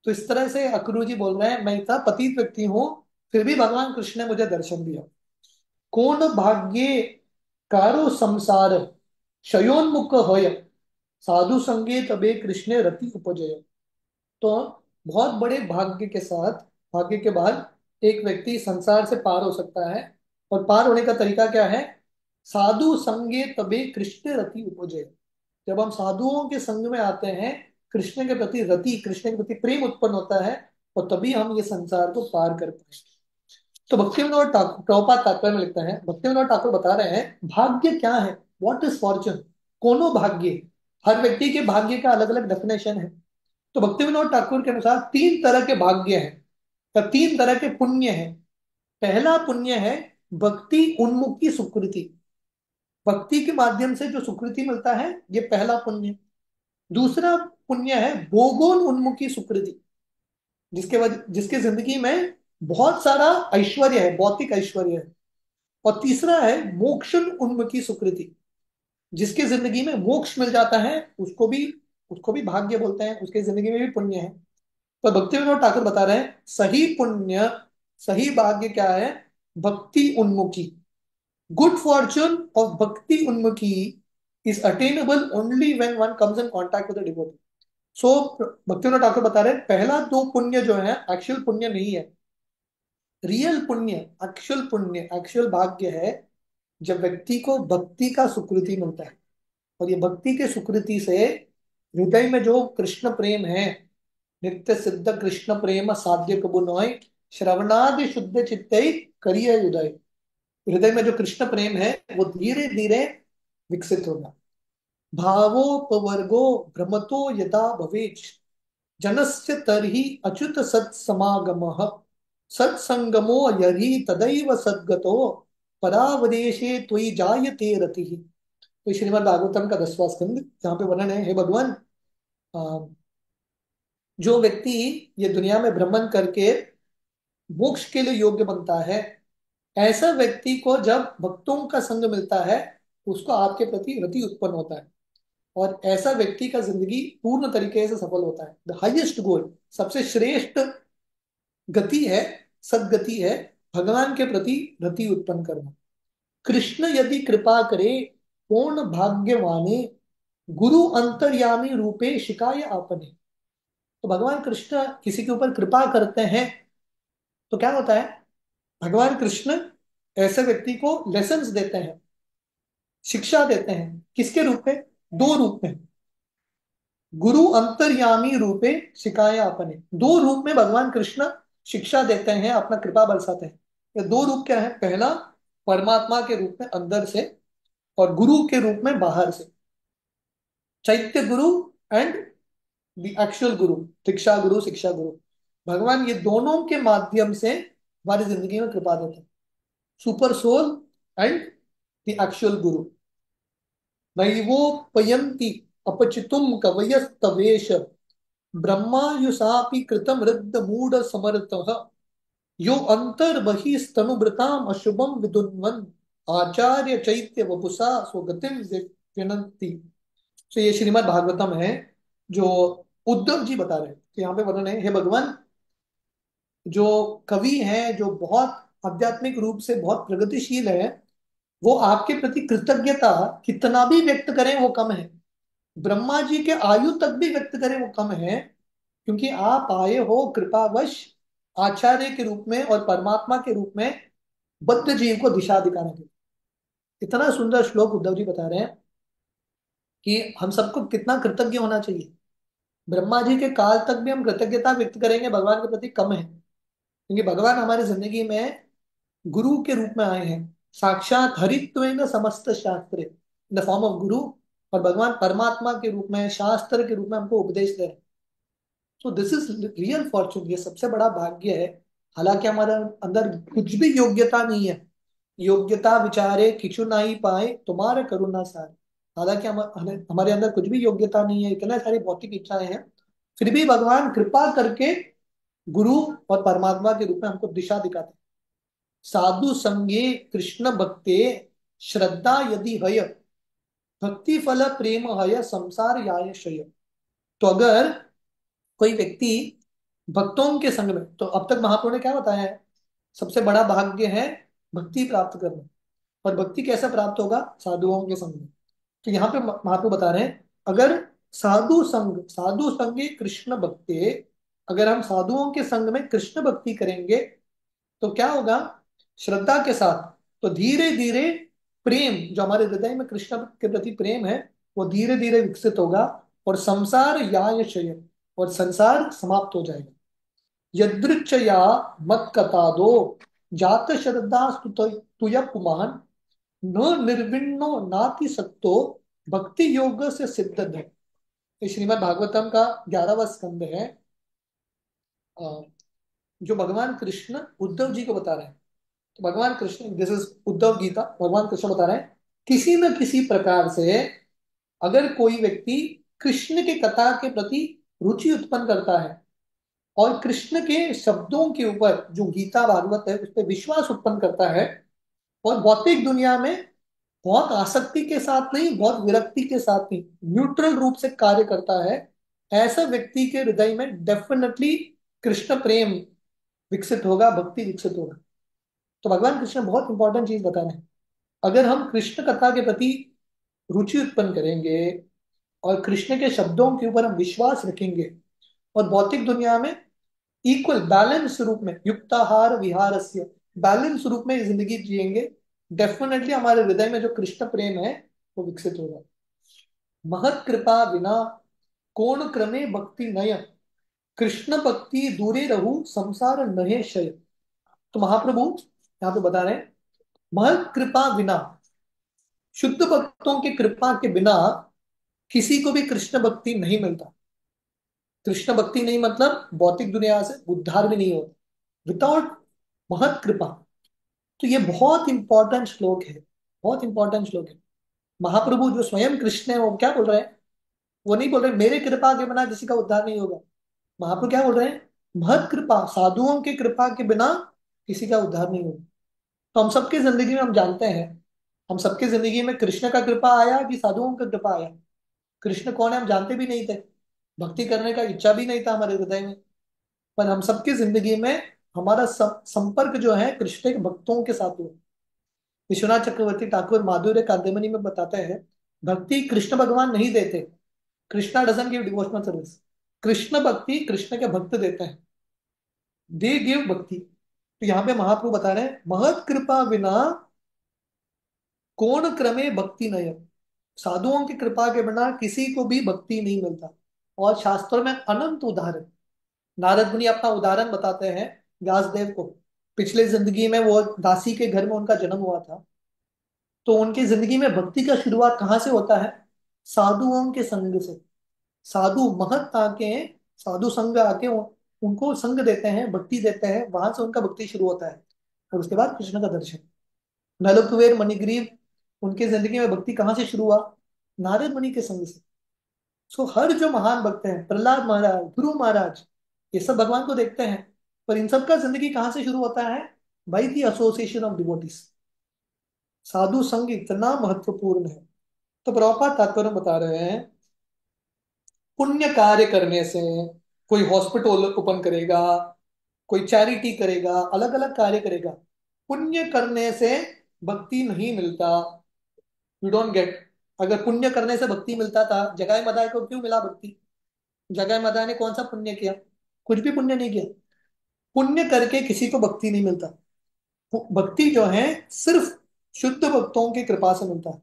तो इस तरह से अक्रूर जी बोल रहे हैं, मैं इतना पतित व्यक्ति हूं, फिर भी भगवान कृष्ण ने मुझे दर्शन दिया। कौन भाग्ये कारो संसार शयोन्मुख होय, साधु संगे तबे कृष्ण रति उपजय। तो बहुत बड़े भाग्य के साथ, भाग्य के बाद एक व्यक्ति संसार से पार हो सकता है। और पार होने का तरीका क्या है? साधु संगे तबे कृष्ण रति उपजय। जब हम साधुओं के संग में आते हैं, कृष्ण के प्रति रति, कृष्ण के प्रति प्रेम उत्पन्न होता है, और तभी हम ये संसार को पार कर पाए। तो भक्ति विनोद ठाकुर प्रभुपाद तात्पर्य में लिखते हैं, भक्ति विनोद ठाकुर बता रहे हैं भाग्य क्या है, व्हाट इज फॉर्चून, कोनो भाग्य। हर व्यक्ति के भाग्य का अलग अलग डेफिनेशन है। तो भक्ति विनोद ठाकुर के अनुसार 3 तरह के भाग्य हैं, या 3 तरह के पुण्य हैं। पहला पुण्य है भक्ति उन्मुखी सुकृति। भक्ति के माध्यम से जो सुकृति मिलता है, ये पहला पुण्य। दूसरा पुण्य है भोगोन उन्मुखी सुकृति, जिसके जिंदगी में बहुत सारा ऐश्वर्य है, भौतिक ऐश्वर्य है। और तीसरा है मोक्षन उन्मुखी सुकृति, जिसके जिंदगी में मोक्ष मिल जाता है, उसको भी भाग्य बोलते हैं, उसके जिंदगी में भी पुण्य है। तो भक्ति विनोद ठाकुर बता रहे हैं सही पुण्य, सही भाग्य क्या है? भक्ति उन्मुखी। गुड फॉर्चून ऑफ भक्ति उन्मुखी is attainable only when one comes in contact with the devotee. So Bhakti Vinod Thakur बता रहे हैं पहला 2 पुण्य जो है एक्चुअल पुण्य नहीं है। रियल पुण्य, एक्चुअल पुण्य, एक्चुअल भाग्य है जब व्यक्ति को भक्ति का सुकृति मिलता है। और ये भक्ति के सुकृति से हृदय में जो कृष्ण प्रेम है, नित्य सिद्ध कृष्ण प्रेम साध्य कबु नोय, श्रवणादि शुद्ध चित्तई करिय उदय। हृदय में जो कृष्ण प्रेम है वो धीरे धीरे विकसित होगा। भावोपवर्गो भ्रमतो यदा भवेत्, जनस्य तरहि अच्युत सत्समागमः, सत्संगमो यदि तदैव सद्गतो, परावदेशे त्वयि जायते रतिः। तो श्रीमद् भागवतम का 10वां स्कंद, जहाँ पे वर्णन है, हे भगवान, जो व्यक्ति ये दुनिया में भ्रमण करके मोक्ष के लिए योग्य बनता है, ऐसा व्यक्ति को जब भक्तों का संग मिलता है, उसको आपके प्रति रति उत्पन्न होता है। और ऐसा व्यक्ति का जिंदगी पूर्ण तरीके से सफल होता है। द हाईएस्ट गोल, सबसे श्रेष्ठ गति है, सदगति है भगवान के प्रति रति उत्पन्न करना। कृष्ण यदि कृपा करे पूर्ण भाग्यवाने, गुरु अंतर्यामी रूपे शिकाय आपने। तो भगवान कृष्ण किसी के ऊपर कृपा करते हैं तो क्या होता है? भगवान कृष्ण ऐसे व्यक्ति को लेसन्स देते हैं, शिक्षा देते हैं, किसके रूप में? दो रूप में। गुरु अंतर्यामी रूपे सिखाया अपने, दो रूप में भगवान कृष्ण शिक्षा देते हैं, अपना कृपा बरसाते हैं। ये दो रूप क्या है? पहला परमात्मा के रूप में अंदर से, और गुरु के रूप में बाहर से। चैत्य गुरु एंड द एक्चुअल गुरु, दीक्षा गुरु, शिक्षा गुरु। भगवान ये दोनों के माध्यम से हमारी जिंदगी में कृपा देते हैं। Super soul and the actual guru. नैवो पयंती अपचितुम कवयस्तवेश ब्रह्मायुषापि कृतम रद्द मूढ़ समर्थः यो अंतर्बहिस्तनुभृताम अशुभम विदुन्वन आचार्य चैत्य वपुषा स्वगतिम विनंती। तो ये श्रीमद् भागवतम है, जो उद्धव जी बता रहे हैं। तो यहाँ पे वर्णन है, हे भगवान, जो कवि हैं, जो बहुत आध्यात्मिक रूप से बहुत प्रगतिशील है, वो आपके प्रति कृतज्ञता कितना भी व्यक्त करें वो कम है। ब्रह्मा जी के आयु तक भी व्यक्त करें वो कम है, क्योंकि आप आए हो कृपावश आचार्य के रूप में और परमात्मा के रूप में बद्ध जीव को दिशा दिखाने के लिए। इतना सुंदर श्लोक उद्धव जी बता रहे हैं कि हम सबको कितना कृतज्ञ होना चाहिए। ब्रह्मा जी के काल तक भी हम कृतज्ञता व्यक्त करेंगे भगवान के प्रति कम है, क्योंकि भगवान हमारी जिंदगी में गुरु के रूप में आए हैं। साक्षात हरित्वेन समस्त शास्त्र, इन द फॉर्म ऑफ गुरु। और भगवान परमात्मा के रूप में, शास्त्र के रूप में हमको उपदेश दे रहे हैं। तो दिस इज रियल फॉर्चून, ये सबसे बड़ा भाग्य है। हालांकि हमारे अंदर कुछ भी योग्यता नहीं है, योग्यता विचारे किचु नहीं पाए तुम्हारे करुणा सार। हालांकि हमारे अंदर कुछ भी योग्यता नहीं है, इतने सारी भौतिक इच्छाएं हैं, फिर भी भगवान कृपा करके गुरु और परमात्मा के रूप में हमको दिशा दिखाते हैं। साधु संगे कृष्ण भक्ते श्रद्धा यदि हय भक्ति फल प्रेम हय संसार याय शय। तो अगर कोई व्यक्ति भक्तों के संग में, तो अब तक महाप्रभु ने क्या बताया है? सबसे बड़ा भाग्य है भक्ति प्राप्त करना। और भक्ति कैसे प्राप्त होगा? साधुओं के संग में। तो यहाँ पे महाप्रभु बता रहे हैं, अगर साधु संगे कृष्ण भक्ति, अगर हम साधुओं के संग में कृष्ण भक्ति करेंगे तो क्या होगा? श्रद्धा के साथ, तो धीरे धीरे प्रेम, जो हमारे हृदय में कृष्ण के प्रति प्रेम है, वो धीरे धीरे विकसित होगा, और संसार याय क्षय, और संसार समाप्त हो जाएगा। यदृच्छया मत कथा दो जात श्रद्धा तुय पुमान न निर्विण्णो नाति सत्तो भक्ति योग से सिद्ध है। ये श्रीमद् भागवतम का 11वां स्कंद है, अ, जो भगवान कृष्ण उद्धव जी को बता रहे हैं। तो भगवान कृष्ण, दिस इज उद्धव गीता, भगवान कृष्ण बता रहे हैं, किसी न किसी प्रकार से अगर कोई व्यक्ति कृष्ण के कथा के प्रति रुचि उत्पन्न करता है, और कृष्ण के शब्दों के ऊपर, जो गीता भागवत है, उस पर विश्वास उत्पन्न करता है, और भौतिक दुनिया में बहुत आसक्ति के साथ नहीं, बहुत विरक्ति के साथ नहीं, न्यूट्रल रूप से कार्य करता है, ऐसा व्यक्ति के हृदय में डेफिनेटली कृष्ण प्रेम विकसित होगा, भक्ति विकसित होगा। तो भगवान कृष्ण बहुत इंपॉर्टेंट चीज बता रहे हैं। अगर हम कृष्ण कथा के प्रति रुचि उत्पन्न करेंगे, और कृष्ण के शब्दों के ऊपर हम विश्वास रखेंगे, और भौतिक दुनिया में इक्वल बैलेंस रूप में युक्ताहार विहारस्य बैलेंस रूप में जिंदगी जिएंगे, डेफिनेटली हमारे हृदय में जो कृष्ण प्रेम है वो विकसित होगा। महत कृपा बिना कोण क्रमे भक्ति नय कृष्ण भक्ति दूरे रहू संसार नहे शय। तो महाप्रभु यहाँ पे बता रहे हैं, महत कृपा बिना, शुद्ध भक्तों की कृपा के बिना किसी को भी कृष्ण भक्ति नहीं मिलता। कृष्ण भक्ति नहीं मतलब भौतिक दुनिया से उद्धार भी नहीं होता विदाउट महत कृपा। तो ये बहुत इंपॉर्टेंट श्लोक है, बहुत इंपॉर्टेंट श्लोक है। महाप्रभु जो स्वयं कृष्ण है, वो क्या बोल रहे हैं? वो नहीं बोल रहे मेरे कृपा के बिना किसी का उद्धार नहीं होगा। महाप्रभु क्या बोल रहे हैं? महत कृपा, साधुओं की कृपा के बिना किसी का उद्धार नहीं होगा। तो हम सबकी जिंदगी में हम जानते हैं, हम सबकी जिंदगी में कृष्ण का कृपा आया कि साधुओं का कृपा आया? कृष्ण कौन है हम जानते भी नहीं थे, भक्ति करने का इच्छा भी नहीं था हमारे हृदय में। पर हम सबकी जिंदगी में हमारा संपर्क जो है कृष्ण के भक्तों के साथ हुआ। विश्वनाथ चक्रवर्ती ठाकुर माधुर्य कादम्बरी में बताते हैं, भक्ति कृष्ण भगवान नहीं देते, Krishna doesn't give devotional service. Krishna भक्ति कृष्ण के भक्त देते हैं, दे गिव भक्ति। तो यहाँ पे महाप्रभु बता रहे हैं, महत कृपा बिना कौन क्रमे भक्ति नय, साधुओं की कृपा के बिना किसी को भी भक्ति नहीं मिलता। और शास्त्रों में अनंत उदाहरण, नारद मुनि अपना उदाहरण बताते हैं व्यासदेव को। पिछले जिंदगी में वो दासी के घर में उनका जन्म हुआ था, तो उनकी जिंदगी में भक्ति का शुरुआत कहाँ से होता है? साधुओं के संग से। साधु महंत आके, साधु संग आके उनको संग देते हैं, भक्ति देते हैं, वहां से उनका भक्ति शुरू होता है। और उसके बाद कृष्ण का दर्शन। नल कुबेर मणिग्रीव, उनके जिंदगी में भक्ति कहाँ से शुरू हुआ? नारद मुनि के संग से। सो हर जो महान भक्त हैं, प्रहलाद महाराज, ध्रुव महाराज, ये सब भगवान को देखते हैं। पर इन सब का जिंदगी कहाँ से शुरू होता है? By the association of devotees. साधु संग इतना महत्वपूर्ण है। तो प्रभुपाद तात्पर्य बता रहे हैं, पुण्य कार्य करने से, कोई हॉस्पिटल ओपन करेगा, कोई चैरिटी करेगा, अलग अलग कार्य करेगा, पुण्य करने से भक्ति नहीं मिलता। You don't get. अगर पुण्य करने से भक्ति मिलता था, जगाई मदाई को क्यों मिला भक्ति? जगाई मदाई ने कौन सा पुण्य किया? कुछ भी पुण्य नहीं किया। पुण्य करके किसी को भक्ति नहीं मिलता। भक्ति जो है सिर्फ शुद्ध भक्तों की कृपा से मिलता है।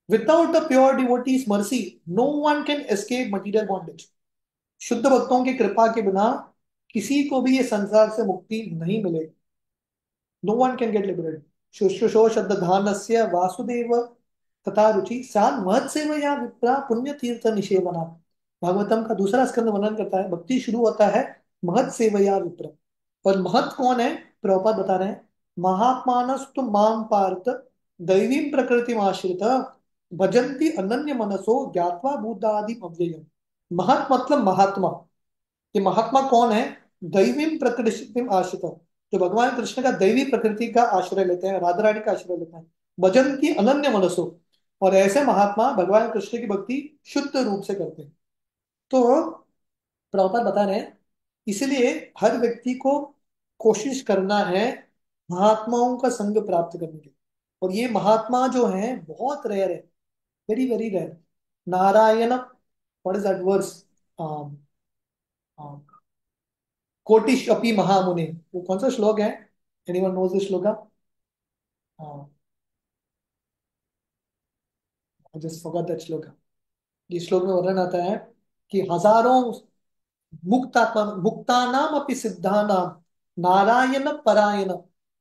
Without the pure devotees mercy, no one can escape material bondage. शुद्ध भक्तों की कृपा के बिना किसी को भी ये संसार से मुक्ति नहीं मिलेगी। No one can get liberated. शुश्रूषो शब्दधानस्य वासुदेव तथा रुचि स्यान् महत्सेवया विप्रा पुण्य तीर्थ निषेवना। भागवतम का दूसरा स्कंद वर्णन करता है, भक्ति शुरू होता है महत सेवया विप्र। और महत कौन है? प्रभुपाद बता रहे हैं, महात्मानस्तु माम पार्थ दैवीं प्रकृति आश्रित भजन्ति अनन्य मनसो ज्ञात्वा बुद्धादि अव्ययम। महत मतलब महात्मा। ये महात्मा कौन है? दैवीं प्रकृति आश्रित, जो भगवान कृष्ण का दैवी प्रकृति का आश्रय लेते हैं, राधा रानी का आश्रय लेते हैं। भजन्ति अनन्य मनसो, और ऐसे महात्मा भगवान कृष्ण की भक्ति शुद्ध रूप से करते हैं। तो प्रभुपाद बता रहे हैं, इसलिए हर व्यक्ति को कोशिश करना है महात्माओं का संग प्राप्त करने की। और ये महात्मा जो है बहुत रेयर है, very very rare. Narayan, what is that verse? कोटिश अपि महामुनि, वो कौन सा श्लोक है? Anyone knows this shloka? Just forgot that shloka. इस श्लोक में वर्णन आता है कि हजारों मुक्तात्मा, मुक्तानाम अपि सिद्धानाम नारायण परायण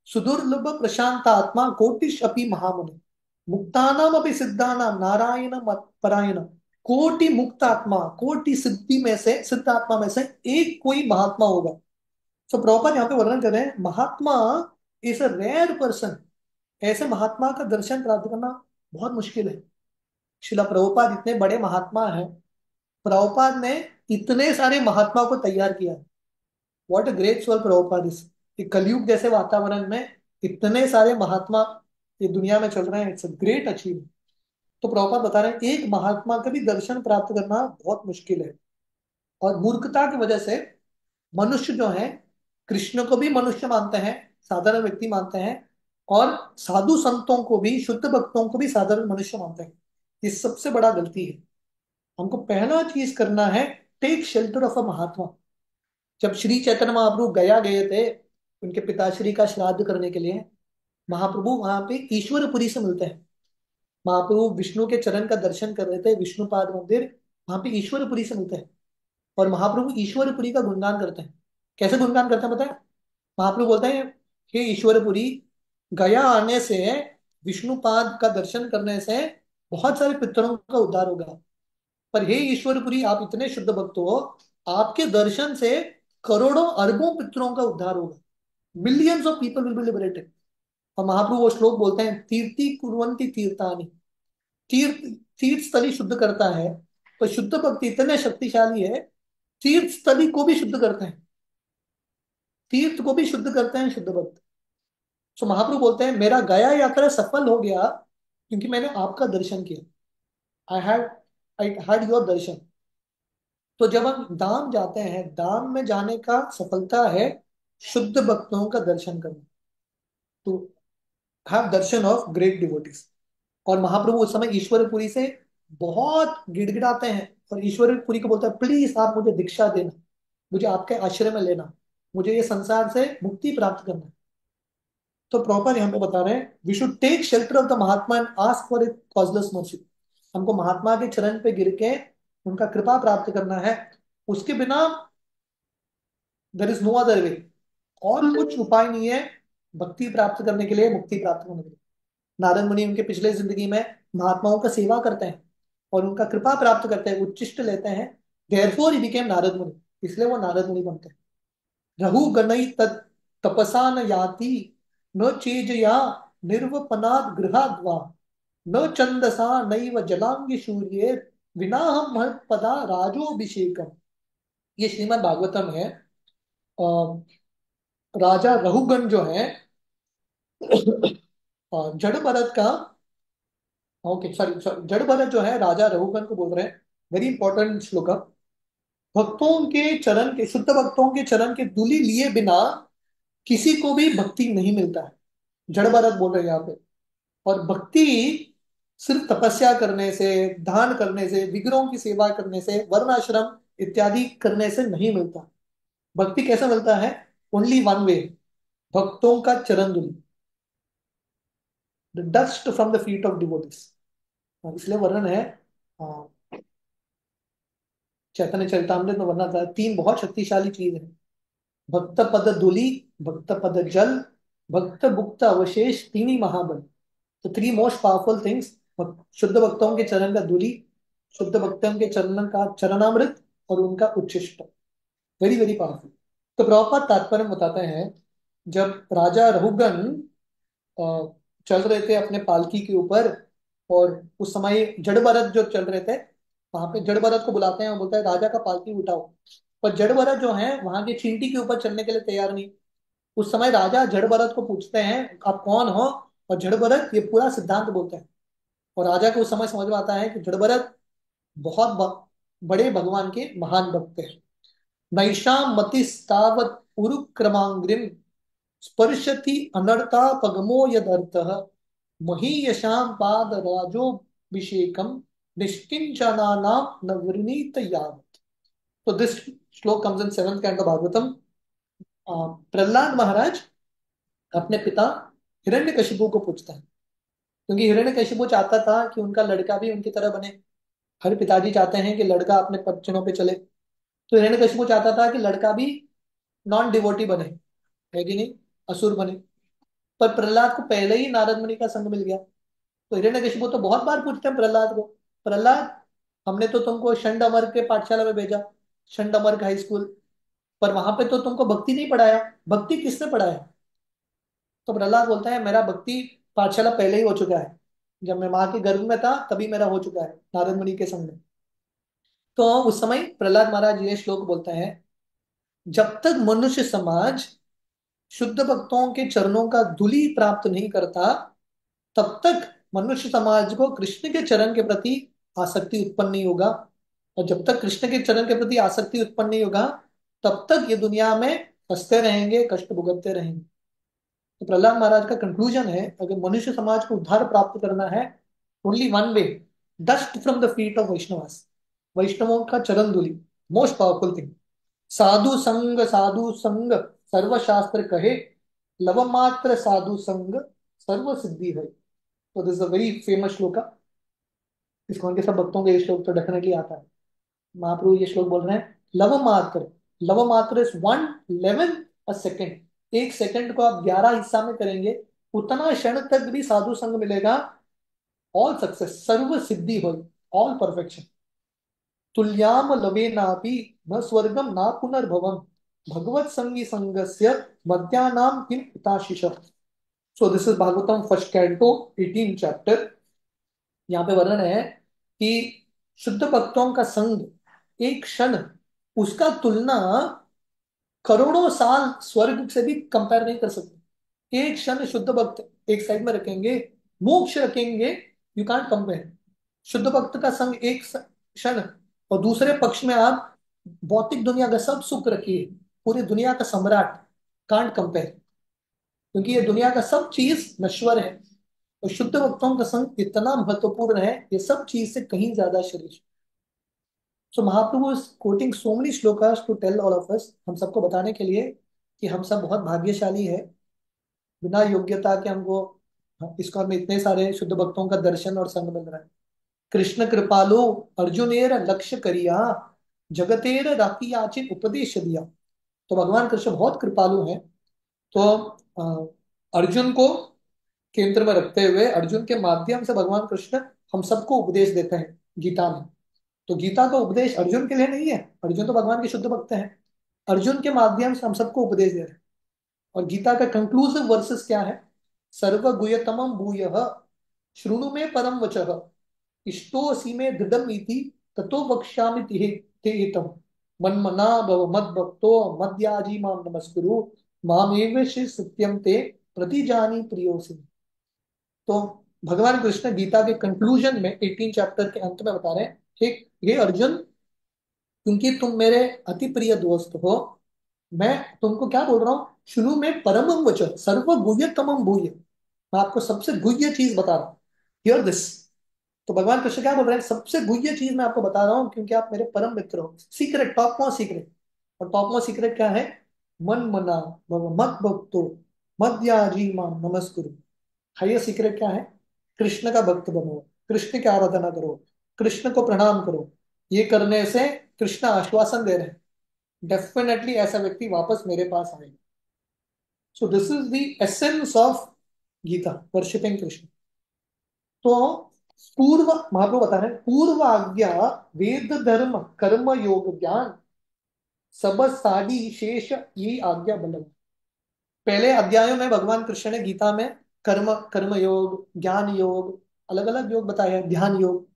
सुदुर्लभ प्रशांतात्मा कोटिश अपि महामुनि। मुक्तानाम अपि सिद्धानाम नारायण परायण, कोटि मुक्तात्मा, कोटि सिद्धि में से, सिद्ध आत्मा में से एक कोई महात्मा होगा। सो प्रभुपाद यहाँ पे वर्णन कर रहे हैं, महात्मा इज अ रेयर पर्सन। ऐसे महात्मा का दर्शन प्राप्त करना बहुत मुश्किल है। शिला प्रभुपाद इतने बड़े महात्मा हैं, प्रभुपाद ने इतने सारे महात्मा को तैयार किया। What a great soul Prabhupada is. कि कलयुग जैसे वातावरण में इतने सारे महात्मा ये दुनिया में चल रहे हैं, इट्स अ ग्रेट अचीवमेंट। तो प्रभुपाद बता रहे हैं, एक महात्मा का भी दर्शन प्राप्त करना बहुत मुश्किल है। और मूर्खता की वजह से मनुष्य जो है, कृष्ण को भी मनुष्य मानते हैं, साधारण व्यक्ति मानते हैं, और साधु संतों को भी, शुद्ध भक्तों को भी साधारण मनुष्य मानते हैं। ये सबसे बड़ा गलती है। हमको पहला चीज करना है, टेक शेल्टर ऑफ अ महात्मा। जब श्री चैतन्य महाप्रभु गया गए थे उनके पिताश्री का श्राद्ध करने के लिए, महाप्रभु वहां पे ईश्वरपुरी से मिलते हैं। महाप्रभु विष्णु के चरण का दर्शन कर रहे थे, विष्णुपाद मंदिर, वहां पे ईश्वरपुरी से मिलते हैं। और महाप्रभु ईश्वरपुरी का गुणगान करते हैं। कैसे गुणगान करते हैं बताए? महाप्रभु बोलते हैं, हे ईश्वरपुरी, गया आने से, विष्णुपाद का दर्शन करने से बहुत सारे पितरों का उद्धार होगा। पर हे ईश्वरपुरी, आप इतने शुद्ध भक्त हो, आपके दर्शन से करोड़ों अरबों पितरों का उद्धार होगा। Millions of people will be liberated. और महाप्रभु वो श्लोक बोलते हैं, तीर्थी कुर्वन्ति तीर्थानि। तीर्थ, तीर्थ स्थली शुद्ध करता है। तो शुद्ध भक्ति इतने शक्तिशाली है, तीर्थ स्थली को भी शुद्ध करते हैं, तीर्थ को भी शुद्ध करते हैं शुद्ध भक्त। सो महाप्रभु बोलते हैं, मेरा गया यात्रा सफल हो गया क्योंकि मैंने आपका दर्शन किया। आई हैड योर दर्शन। तो जब हम धाम जाते हैं, धाम में जाने का सफलता है शुद्ध भक्तों का दर्शन करना, to have darshan of great devotees. और महाप्रभु उस समय ईश्वरपुरी से बहुत गिड़गिड़ाते हैं, और ईश्वरपुरी को बोलता है, प्लीज आप मुझे दीक्षा देना, मुझे आपके आश्रय में लेना, मुझे ये संसार से मुक्ति प्राप्त करना है। तो प्रॉपर यहाँ पे बता रहे हैं, we should take shelter of the mahatma and ask for it causeless mercy. हमको महात्मा के चरण पे गिर के उनका कृपा प्राप्त करना है, उसके बिना there is no other way. और कुछ उपाय नहीं है भक्ति प्राप्त करने के लिए, मुक्ति प्राप्त करने के लिए। नारद मुनि उनके पिछले जिंदगी में महात्माओं का सेवा करते हैं और उनका कृपा प्राप्त करते हैं, उच्चिष्ट लेते हैं। देयरफॉर ही बिकेम नारद मुनि, इसलिए वो नारद मुनि बनते हैं। रघु गणई तत् तपसा न याति, न चेजया निर्वपनाद गृहाद्वा, न छंदसा नैव जलांगि सूर्ये, विना हम महत्पदा राजोभिषेकम। ये श्रीमद् भागवतम है। अ, राजा रघुगण जो है जड़ भरत का, ओके सॉरी सॉरी, जड़ भरत जो है राजा रघुगण को बोल रहे हैं। वेरी इंपॉर्टेंट श्लोक। भक्तों के चरण के, शुद्ध भक्तों के चरण के धूलि लिए बिना किसी को भी भक्ति नहीं मिलता है, जड़ भरत बोल रहे हैं यहाँ पे। और भक्ति सिर्फ तपस्या करने से, दान करने से, विग्रहों की सेवा करने से, वर्ण आश्रम इत्यादि करने से नहीं मिलता। भक्ति कैसे मिलता है? ओनली वन वे, भक्तों का चरण धूलि, the dust from the feet of devotees. इसलिए वर्णन है चैतन्य चरितामृत में, वर्णन था तीन बहुत शक्तिशाली चीज है: भक्त पद धूलि, भक्त पद जल, भक्त भुक्त अवशेष, तीन ही महाबल। तो थ्री मोस्ट पावरफुल थिंग्स: शुद्ध भक्तों के चरण का धूलि, शुद्ध भक्तों के चरण का चरणामृत, और उनका उच्छिष्ट। Very very powerful. तो प्रभुपाद तात्पर्य बताते हैं, जब राजा रघुगण चल रहे थे अपने पालकी के ऊपर, और उस समय जड़ भरत जो चल रहे थे, वहां पे जड़ भरत को बुलाते हैं और बोलता है राजा का पालकी उठाओ। पर जड़ भरत जो है वहां की चींटी के ऊपर चलने के लिए तैयार नहीं। उस समय राजा जड़ भरत को पूछते हैं आप कौन हो, और जड़ भरत ये पूरा सिद्धांत बोलते हैं। और राजा को उस समय समझ में आता है कि जड़ भरत बहुत बड़े भगवान के महान भक्त हैं। नैषाम मतिस्तावत उरुक्रमांग्रिम, स्पर्शति अनर्तापगमो यदर्थः, महीयशां पाद राजोभिषेकम, निष्किंचनानां न वृणीत यावत्। तो this shloka comes in seventh canto Bhagavatam. Prahlad Maharaj अपने पिता हिरण्यकशिपु को पूछता है, क्योंकि हिरण्यकशिपु चाहता था कि उनका लड़का भी उनकी तरह बने। हर पिताजी चाहते हैं कि लड़का अपने पक्षों पे चले। तो हिरण्यकशिपु चाहता था कि लड़का भी नॉन डिवोटी बने, है कि नहीं, असुर बने। पर प्रहलाद को पहले ही नारद मुनि का संग मिल गया। तो हिरण्यकशिपु तो बहुत बार पूछते हैं प्रहलाद को, प्रहलाद हमने तो तुमको षंडअमर के पाठशाला में भेजा, षंडअमर हाई स्कूल, पर वहां पे तो तुमको भक्ति नहीं पढ़ाया, भक्ति किसने पढ़ाया? तो प्रहलाद बोलता है मेरा भक्ति पाठशाला पहले ही हो चुका है, जब मैं माँ के गर्भ में था तभी मेरा हो चुका है नारद मुनि के संग में। तो उस समय प्रहलाद महाराज ये श्लोक बोलते हैं, जब तक मनुष्य समाज शुद्ध भक्तों के चरणों का धूलि प्राप्त नहीं करता, तब तक मनुष्य समाज को कृष्ण के चरण के प्रति आसक्ति उत्पन्न नहीं होगा। और जब तक कृष्ण के चरण के प्रति आसक्ति उत्पन्न नहीं होगा, तब तक ये दुनिया में हंसते रहेंगे, कष्ट भुगतते रहेंगे। तो प्रहलाद महाराज का कंक्लूजन है, अगर मनुष्य समाज को उद्धार प्राप्त करना है, only one way, dust from the feet of Vaishnavas, वैष्णवों का चरण धूलि, मोस्ट पावरफुल थिंग। साधु संग सर्वशास्त्र कहे, लव मात्र साधु संग सर्व सिद्धि है। तो दिस अ वेरी फेमस श्लोक। इसको के सब भक्तों को ये श्लोक तो डेफिनेटली आता है। महाप्रभु ये श्लोक बोल रहे हैं, लव मात्र, लव मात्र इज 1/11 अ सेकेंड। एक सेकंड को आप 11 हिस्सा में करेंगे, उतना क्षण तक भी साधु संग मिलेगा। ऑल सक्सेस, सर्व सिद्धि हो, ऑल परफेक्शन। तुल्याम लवे नापि न स्वर्गम ना पुनर्भवम, भगवत संगी संगस्य मध्यानाम किम हिताशिष। So this is Bhagavatam first canto 18 chapter. यहाँ पे वर्णन है कि शुद्ध भक्तों का संग एक क्षण, उसका तुलना करोड़ों साल स्वर्ग से भी कंपेयर नहीं कर सकते। एक क्षण शुद्ध भक्त एक साइड में रखेंगे, मोक्ष रखेंगे, यू कांट कंपेयर। शुद्ध भक्त का संग एक क्षण, और दूसरे पक्ष में आप भौतिक दुनिया का सब सुख रखिए, पूरी दुनिया का सम्राट, कांट कंपेयर। क्योंकि ये दुनिया का सब चीज नश्वर है, और शुद्ध भक्तों का संग इतना महत्वपूर्ण है, ये सब चीज से कहीं ज्यादा श्रेष्ठ। So Mahaprabhu is quoting so many shlokas to tell all of us, हम सबको बताने के लिए कि हम सब बहुत भाग्यशाली है बिना योग्यता के हमको इसको हमें इतने सारे शुद्ध भक्तों का दर्शन और संग मिल रहा है। कृष्ण कृपालु अर्जुनेर लक्ष्य करिया, जगतेर राखी याचित उपदेश दिया। तो भगवान कृष्ण बहुत कृपालु हैं। तो अर्जुन को केंद्र में रखते हुए अर्जुन के माध्यम से भगवान कृष्ण हम सबको उपदेश देते हैं गीता में। तो गीता का उपदेश अर्जुन के लिए नहीं है, अर्जुन तो भगवान के शुद्ध भक्त हैं। अर्जुन के माध्यम से हम सबको उपदेश दे रहे हैं। और गीता का कंक्लूसिव वर्सेस क्या है? सर्वगुह्यतमं भूयः शृणु मे परम वचः, इष्टोऽसि मे दृढ़म् इति ततो वक्ष्यामि ते हितम्, मन्मना भव मद्भक्तो मद्याजी मां नमस्कुरु, मामेव सत्यम ते प्रतिजानी प्रियोऽसि। तो भगवान कृष्ण गीता के कंक्लूजन में 18 चैप्टर के अंत में बता रहे हैं, हे अर्जुन, क्योंकि तुम मेरे अति प्रिय दोस्त हो, मैं तुमको क्या बोल रहा हूं? शुरू में परमम वचन सर्व गुह्यतमम भूय, मैं आपको सबसे गुह्य चीज बता रहा हूं। Here this. तो भगवान कृष्ण क्या बोल रहे हैं? सबसे गुह्य चीज मैं आपको बता रहा हूं क्योंकि आप मेरे परम मित्र हो। Secret, top most secret. और टॉप मोस्ट सीक्रेट क्या है? मन मना भव मत भक्तो मद्याजी मां नमस्कुरु। हाईएस्ट सीक्रेट क्या है? कृष्ण का भक्त बनो, कृष्ण की आराधना करो, कृष्ण को प्रणाम करो। ये करने से कृष्ण आश्वासन दे रहे हैं, डेफिनेटली ऐसा व्यक्ति वापस मेरे पास आएगा। So this is the essence of Gita, worshipping Krishna. तो पूर्व महाप्रभु बता रहे हैं, पूर्व आज्ञा वेद धर्म कर्म योग ज्ञान सब साड़ी शेष ये आज्ञा बलम। पहले अध्यायों में भगवान कृष्ण ने गीता में कर्म कर्म योग, ज्ञान योग, अलग अलग योग बताया है, ध्यान योग।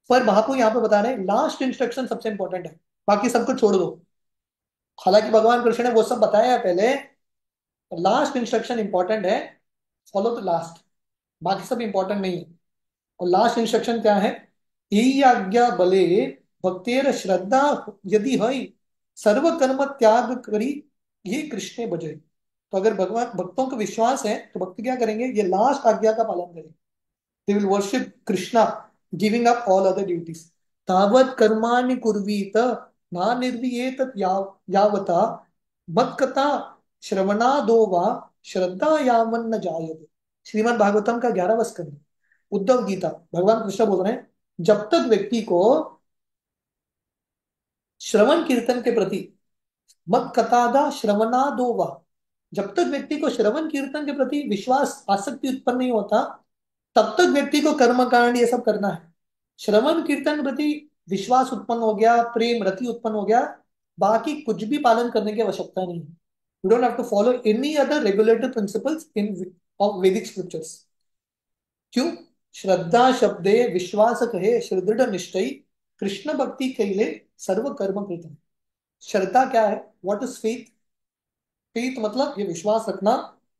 पर महाप्रभु यहाँ पे बता रहे हैं लास्ट इंस्ट्रक्शन सबसे इंपॉर्टेंट है, बाकी सबको छोड़ दो। हालांकि भगवान कृष्ण ने वो सब बताया है पहले, लास्ट इंस्ट्रक्शन इंपॉर्टेंट है, फॉलो द लास्ट। बाकी सब इंपॉर्टेंट नहीं है। और लास्ट इंस्ट्रक्शन क्या है? यही आज्ञा बले भक्तेर श्रद्धा यदि है, सर्व कर्म त्याग करी ये कृष्ण भजे। तो अगर भगवान भक्तों का विश्वास है तो भक्त क्या करेंगे? ये लास्ट आज्ञा का पालन करेंगे। They will worship Krishna giving up all other duties. तावत कर्माणि कुर्वीत ना निर्वियेत यावता मत्कथा श्रवणादो वा श्रद्धा यावन न जायते। श्रीमद् भागवतम का 11वां स्कंद, उद्धव गीता। भगवान कृष्ण बोल रहे हैं, जब तक व्यक्ति को श्रवण कीर्तन के प्रति मत कथादा श्रवणादो वा, जब तक व्यक्ति को श्रवण कीर्तन के प्रति विश्वास आसक्ति उत्पन्न नहीं होता, तब तक व्यक्ति को कर्म कांड ये सब करना है। श्रवण कीर्तन के प्रति विश्वास उत्पन्न हो गया, प्रेम रति उत्पन्न हो गया, बाकी कुछ भी पालन करने की आवश्यकता नहीं है। You don't have to follow any other regulatory principles in of Vedic scriptures. क्यों? श्रद्धा शब्दे विश्वास कहे सुदृढ़ निश्चय, कृष्ण भक्ति कैले सर्व कर्म कृत। श्रद्धा क्या है? What is faith? फेथ मतलब ये विश्वास रखना,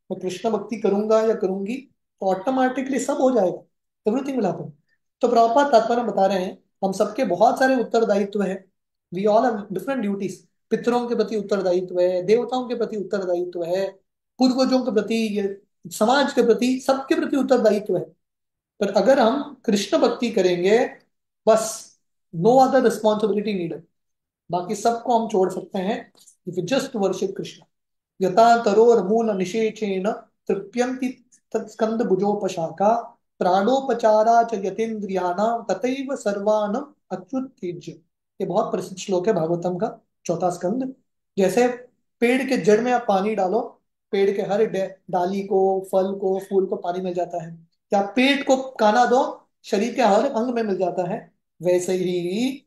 मैं कृष्ण भक्ति करूंगा या करूंगी तो ऑटोमेटिकली सब हो जाएगा, एवरीथिंग विल हैपन। तो प्रभुपाद तात्पर्य बता रहे हैं, हम सबके बहुत सारे उत्तरदायित्व है। We all have different duties. पितरों के प्रति उत्तरदायित्व है, देवताओं के प्रति उत्तरदायित्व है, पूर्वजों के प्रति, समाज के प्रति, सबके प्रति उत्तरदायित्व है। पर अगर हम कृष्ण भक्ति करेंगे, बस नो अदर रिस्पॉन्सिबिलिटी नीडेड, बाकी सबको हम छोड़ सकते हैं if you just worship Krishna. यथा तरोर मूल निषेचेन तृप्यन्ति तत्स्कंद भुजोपशाखा, प्राणोपचारा च यतेन्द्रियाणाम तथैव सर्वानम अच्युत्यज्य। ये बहुत प्रसिद्ध श्लोक है भागवतम का, चौथा स्कंद। जैसे पेड़ के जड़ में आप पानी डालो, पेड़ के हर डाली को, फल को, फूल को पानी मिल जाता है। या पेट को खाना दो, शरीर के हर अंग में मिल जाता है। वैसे ही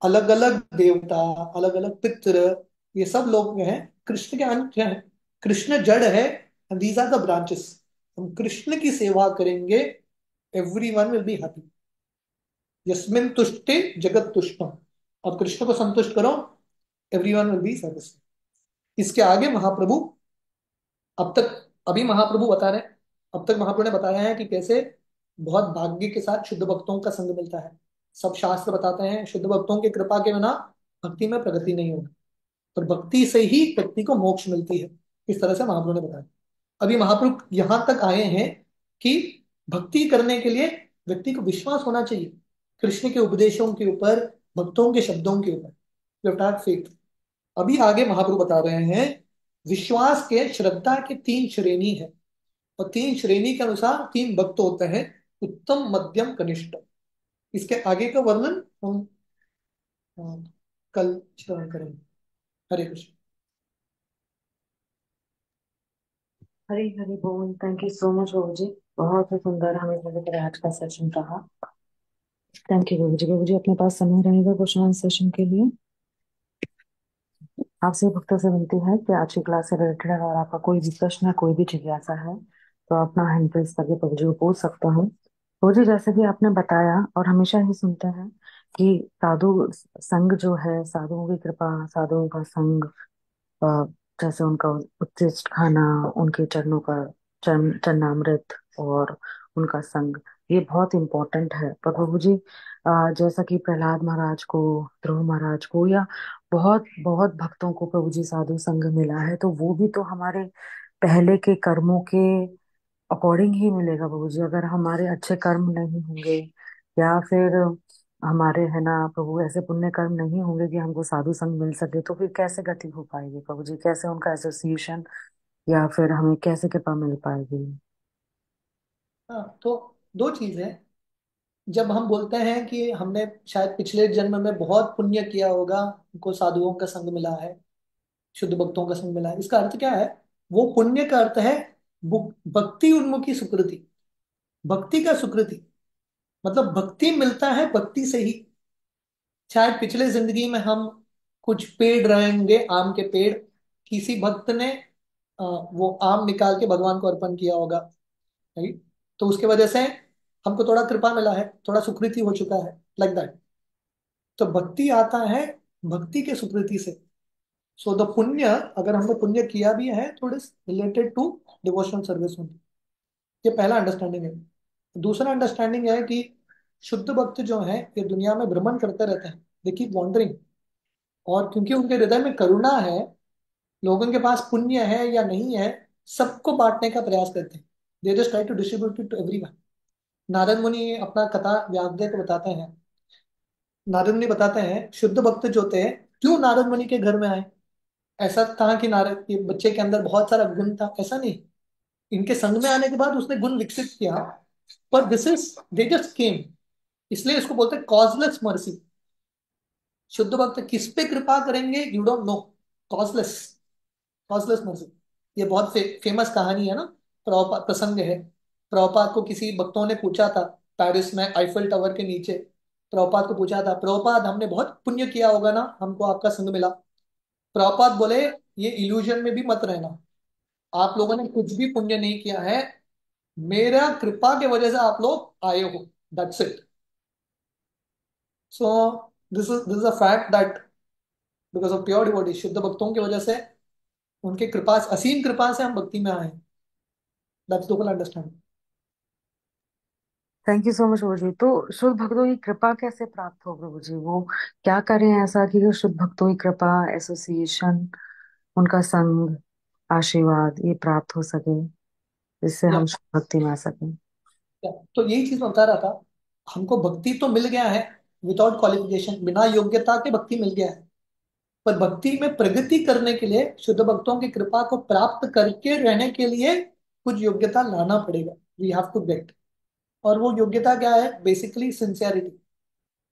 अलग अलग देवता, अलग अलग पितृ, ये सब लोग जो हैं कृष्ण के अंश हैं। कृष्ण जड़ है, दीज आर द ब्रांचेस। हम कृष्ण की सेवा करेंगे, एवरीवन विल बी हैप्पी। यस्मिन तुष्टे जगत तुष्टम। अब कृष्ण को संतुष्ट करो, एवरीवन विल बी सेटिस्फाइड। इसके आगे महाप्रभु, अब तक, अभी महाप्रभु बता रहे हैं, अब तक महाप्रभु ने बताया है कि कैसे बहुत भाग्य के साथ शुद्ध भक्तों का संग मिलता है। सब शास्त्र बताते हैं शुद्ध भक्तों की कृपा के बिना भक्ति में प्रगति नहीं होगी, पर भक्ति से ही व्यक्ति को मोक्ष मिलती है। इस तरह से महाप्रभु ने बताया। अभी महाप्रभु यहां तक आए हैं कि भक्ति करने के लिए व्यक्ति को विश्वास होना चाहिए कृष्ण के उपदेशों के ऊपर, भक्तों के शब्दों के ऊपर। You have to have faith. अभी आगे महाप्रभु बता रहे हैं, विश्वास के श्रद्धा के 3 श्रेणी है। और तीन श्रेणी के अनुसार तीन भक्त होते हैं, उत्तम, मध्यम, कनिष्ठ। इसके आगे का वर्णन हम कल श्रवण करेंगे। हरे कृष्ण। हरी हरी बोल। थैंक यू सो मच बाबू जी। बहुत ही सुंदर हमें लग रहा है आज का सेशन रहा। थैंक यू बाबू जी। बाबू जी अपने पास समय रहेगा क्वेश्चन सेशन के लिए? आपसे भक्तों से विनती है कि आज की क्लास से रिलेटेड अगर आपका कोई भी प्रश्न है, कोई भी जिज्ञासा है, तो अपना हैंड रेज करके प्रभु जी को पूछ सकता हूँ। प्रभु जी जैसे कि आपने बताया और हमेशा ही सुनते हैं कि साधु संग जो है, साधुओं की कृपा, साधुओं का संग, अ, जैसे उनका उत्कृष्ट खाना, उनके चरणों का चरणामृत और उनका संग, ये बहुत इम्पोर्टेंट है। पर प्रभु जी जैसा कि प्रहलाद महाराज को, ध्रुव महाराज को, या बहुत बहुत भक्तों को प्रभु जी साधु संग मिला है, तो वो भी तो हमारे पहले के कर्मों के अकॉर्डिंग ही मिलेगा प्रभु जी। अगर हमारे अच्छे कर्म नहीं होंगे या फिर हमारे है ना प्रभु ऐसे पुण्य कर्म नहीं होंगे कि हमको साधु संग मिल सके, तो फिर कैसे गति हो पाएगी प्रभु जी? कैसे उनका एसोसिएशन या फिर हमें कैसे कृपा मिल पाएगी? हाँ, तो दो चीजें। जब हम बोलते हैं कि हमने शायद पिछले जन्म में बहुत पुण्य किया होगा, हमको साधुओं का संग मिला है, शुद्ध भक्तों का संग मिला है, इसका अर्थ क्या है? वो पुण्य का अर्थ है भक्ति उन्मुखी सुकृति। भक्ति का सुकृति मतलब भक्ति मिलता है भक्ति से ही। शायद पिछले जिंदगी में हम कुछ पेड़ रहेंगे, आम के पेड़, किसी भक्त ने वो आम निकाल के भगवान को अर्पण किया होगा, राइट? तो उसके वजह से हमको थोड़ा कृपा मिला है, थोड़ा सुकृति हो चुका है, लाइक दैट। तो भक्ति आता है भक्ति के सुकृति से। सो द पुण्य, अगर हमने पुण्य किया भी है तो it is related to devotional service only. ये पहला अंडरस्टैंडिंग है। दूसरा अंडरस्टैंडिंग है कि शुद्ध भक्त जो है ये दुनिया में भ्रमण करते रहते हैं, दे कीप वॉन्डरिंग। और क्योंकि उनके हृदय में करुणा है, लोगों के पास पुण्य है या नहीं है, सबको बांटने का प्रयास करते हैं। They just try to distribute it to everyone. Narad Muni अपना कथा व्यासदेव को बताते हैं। नारद मुनि बताते हैं शुद्ध भक्त जो थे क्यों नारद मुनि के घर में आए। ऐसा था कि नारद के बच्चे के अंदर बहुत सारा गुण था, ऐसा नहीं। इनके संग में आने के बाद उसने गुण विकसित किया। पर this is, they just came. इसलिए इसको बोलते हैं कॉजलेस मर्सी। शुद्ध भक्त किस पे कृपा करेंगे you don't know. Causeless, causeless mercy. ये बहुत फेमस कहानी है ना, प्रभुपाद प्रसंग है। प्रभुपाद को किसी भक्तों ने पूछा था, पेरिस में आईफल टावर के नीचे प्रभुपाद को पूछा था, प्रभुपाद हमने बहुत पुण्य किया होगा ना, हमको आपका संग मिला। प्रभुपाद बोले ये इल्यूजन में भी मत रहना, आप लोगों ने कुछ भी पुण्य नहीं किया है, मेरा कृपा के वजह से आप लोग आए हो, that's it. So this is a fact that because of pure devotee, शुद्ध भक्तों की वजह से, उनके कृपा, असीम कृपा से हम भक्ति में आए। That's the whole understanding. Thank you so much Prabhu ji. तो शुद्ध भक्तों की कृपा कैसे प्राप्त हो प्रभु जी? वो क्या करें ऐसा कि शुद्ध भक्तों की कृपा, एसोसिएशन, उनका संग, आशीर्वाद ये प्राप्त हो सके, जिससे या हम शुद्ध भक्ति में आ सकें? तो यही चीज मैं बता रहा था। हमको भक्ति तो मिल गया है विदाउट क्वालिफिकेशन, बिना योग्यता के भक्ति मिल गया है। पर भक्ति में प्रगति करने के लिए, शुद्ध भक्तों की कृपा को प्राप्त करके रहने के लिए कुछ योग्यता लाना पड़ेगा। We have to get. और वो योग्यता क्या है? बेसिकली सिंसियरिटी,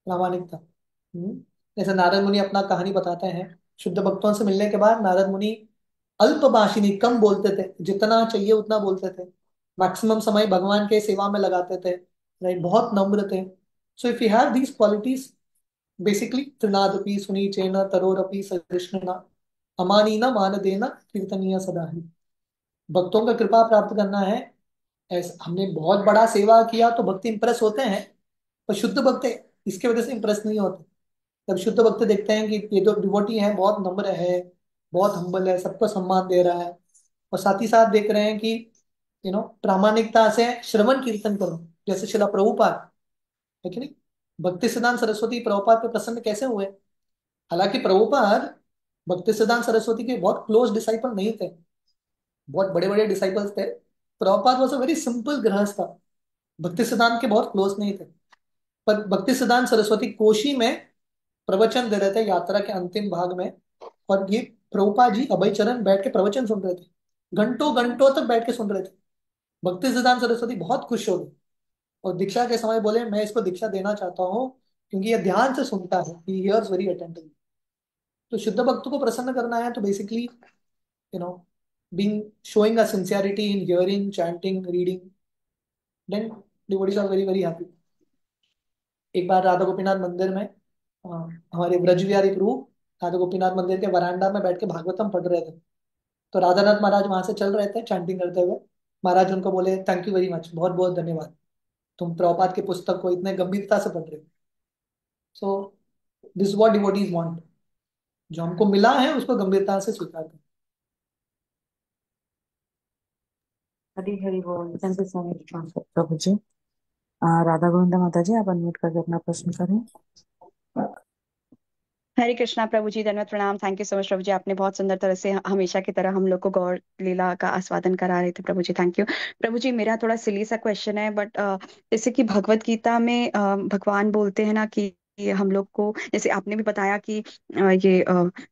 प्रामाणिकता। जैसे नारद मुनि अपना कहानी बताते हैं, शुद्ध भक्तों से मिलने के बाद नारद मुनि अल्पभाषिणी, कम बोलते थे, जितना चाहिए उतना बोलते थे। मैक्सिमम समय भगवान के सेवा में लगाते थे, राइट? बहुत नम्र थे। So if you have these qualities, basically त्रिनादपि सुनीचेन तरोरपि सहिष्णुना अमानीन मानदेन कीर्तनीय सदा ही। भक्तों का कृपा प्राप्त करना है। ऐसा हमने बहुत बड़ा सेवा किया तो भक्ति इंप्रेस होते हैं, पर शुद्ध भक्त इसके वजह से इंप्रेस नहीं होते। जब शुद्ध भक्त देखते हैं कि ये तो डिवोटी है, बहुत नम्र है, बहुत हम्बल है, सबको सम्मान दे रहा है, और साथ ही साथ देख रहे हैं कि प्रामाणिकता से श्रवण कीर्तन करो, जैसे शिला प्रभुपाद है कि नहीं। भक्ति सिद्धांत सरस्वती प्रभुपाद पे प्रसन्न कैसे हुए? हालांकि प्रभुपाद भक्ति सिद्धांत सरस्वती के बहुत क्लोज डिसाइपल नहीं थे, बहुत बड़े बड़े डिसाइपल्स थे। Prabhupada was a very simple गृहस्थ था, भक्ति सिद्धांत के बहुत क्लोज नहीं थे। पर भक्ति सिद्धांत सरस्वती कोशी में प्रवचन दे रहे थे यात्रा के अंतिम भाग में, और ये प्रभुपाद जी अभय चरण बैठ के प्रवचन सुन रहे थे, घंटों घंटों तक बैठ के सुन रहे थे। भक्ति सिद्धांत सरस्वती बहुत खुश हो गए और दीक्षा के समय बोले मैं इसको दीक्षा देना चाहता हूँ, क्योंकि ये ध्यान से सुनता है, ही हियर्स वेरी अटेंटिव। तो शुद्ध भक्त को प्रसन्न करना है तो basically you know being showing a sincerity in hearing, chanting, reading, then devotees are very very happy. एक बार राधा गोपीनाथ मंदिर में हमारे ब्रज बिहारी प्रभु राधा गोपीनाथ मंदिर के वरांडा में बैठ के भागवतम पढ़ रहे थे। तो राधानाथ महाराज वहां से चल रहे थे चैंटिंग करते हुए। महाराज उनको बोले थैंक यू वेरी मच, बहुत बहुत धन्यवाद, तुम प्रभुपाद की पुस्तक को इतने गंभीरता से पढ़ रहे हो। So this what devotees want, जो हमको मिला है उसको गंभीरता से स्वीकार करें। हरी हरी बोल। Thank you so much Prabhu जी। राधा गोविंदा माता जी, आप अनम्यूट करके अपना प्रश्न करें। हरे कृष्णा प्रभु जी, धन्यवाद, प्रणाम। Thank you so much Prabhu जी, आपने बहुत सुंदर तरह से हमेशा की तरह हम लोग को गौर लीला का आस्वादन करा रहे थे प्रभु जी, थैंक यू। प्रभु जी, मेरा थोड़ा सिली सा क्वेश्चन है, बट जैसे कि भगवत गीता में भगवान बोलते हैं ना कि ये हम लोग को, जैसे आपने भी बताया कि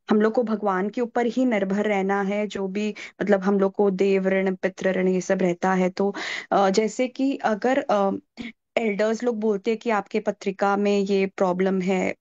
हम लोग को भगवान के ऊपर ही निर्भर रहना है, जो भी मतलब हम लोग को देव ऋण पितृ ऋण ये सब रहता है। तो जैसे कि अगर एल्डर्स लोग बोलते हैं कि आपके पत्रिका में ये प्रॉब्लम है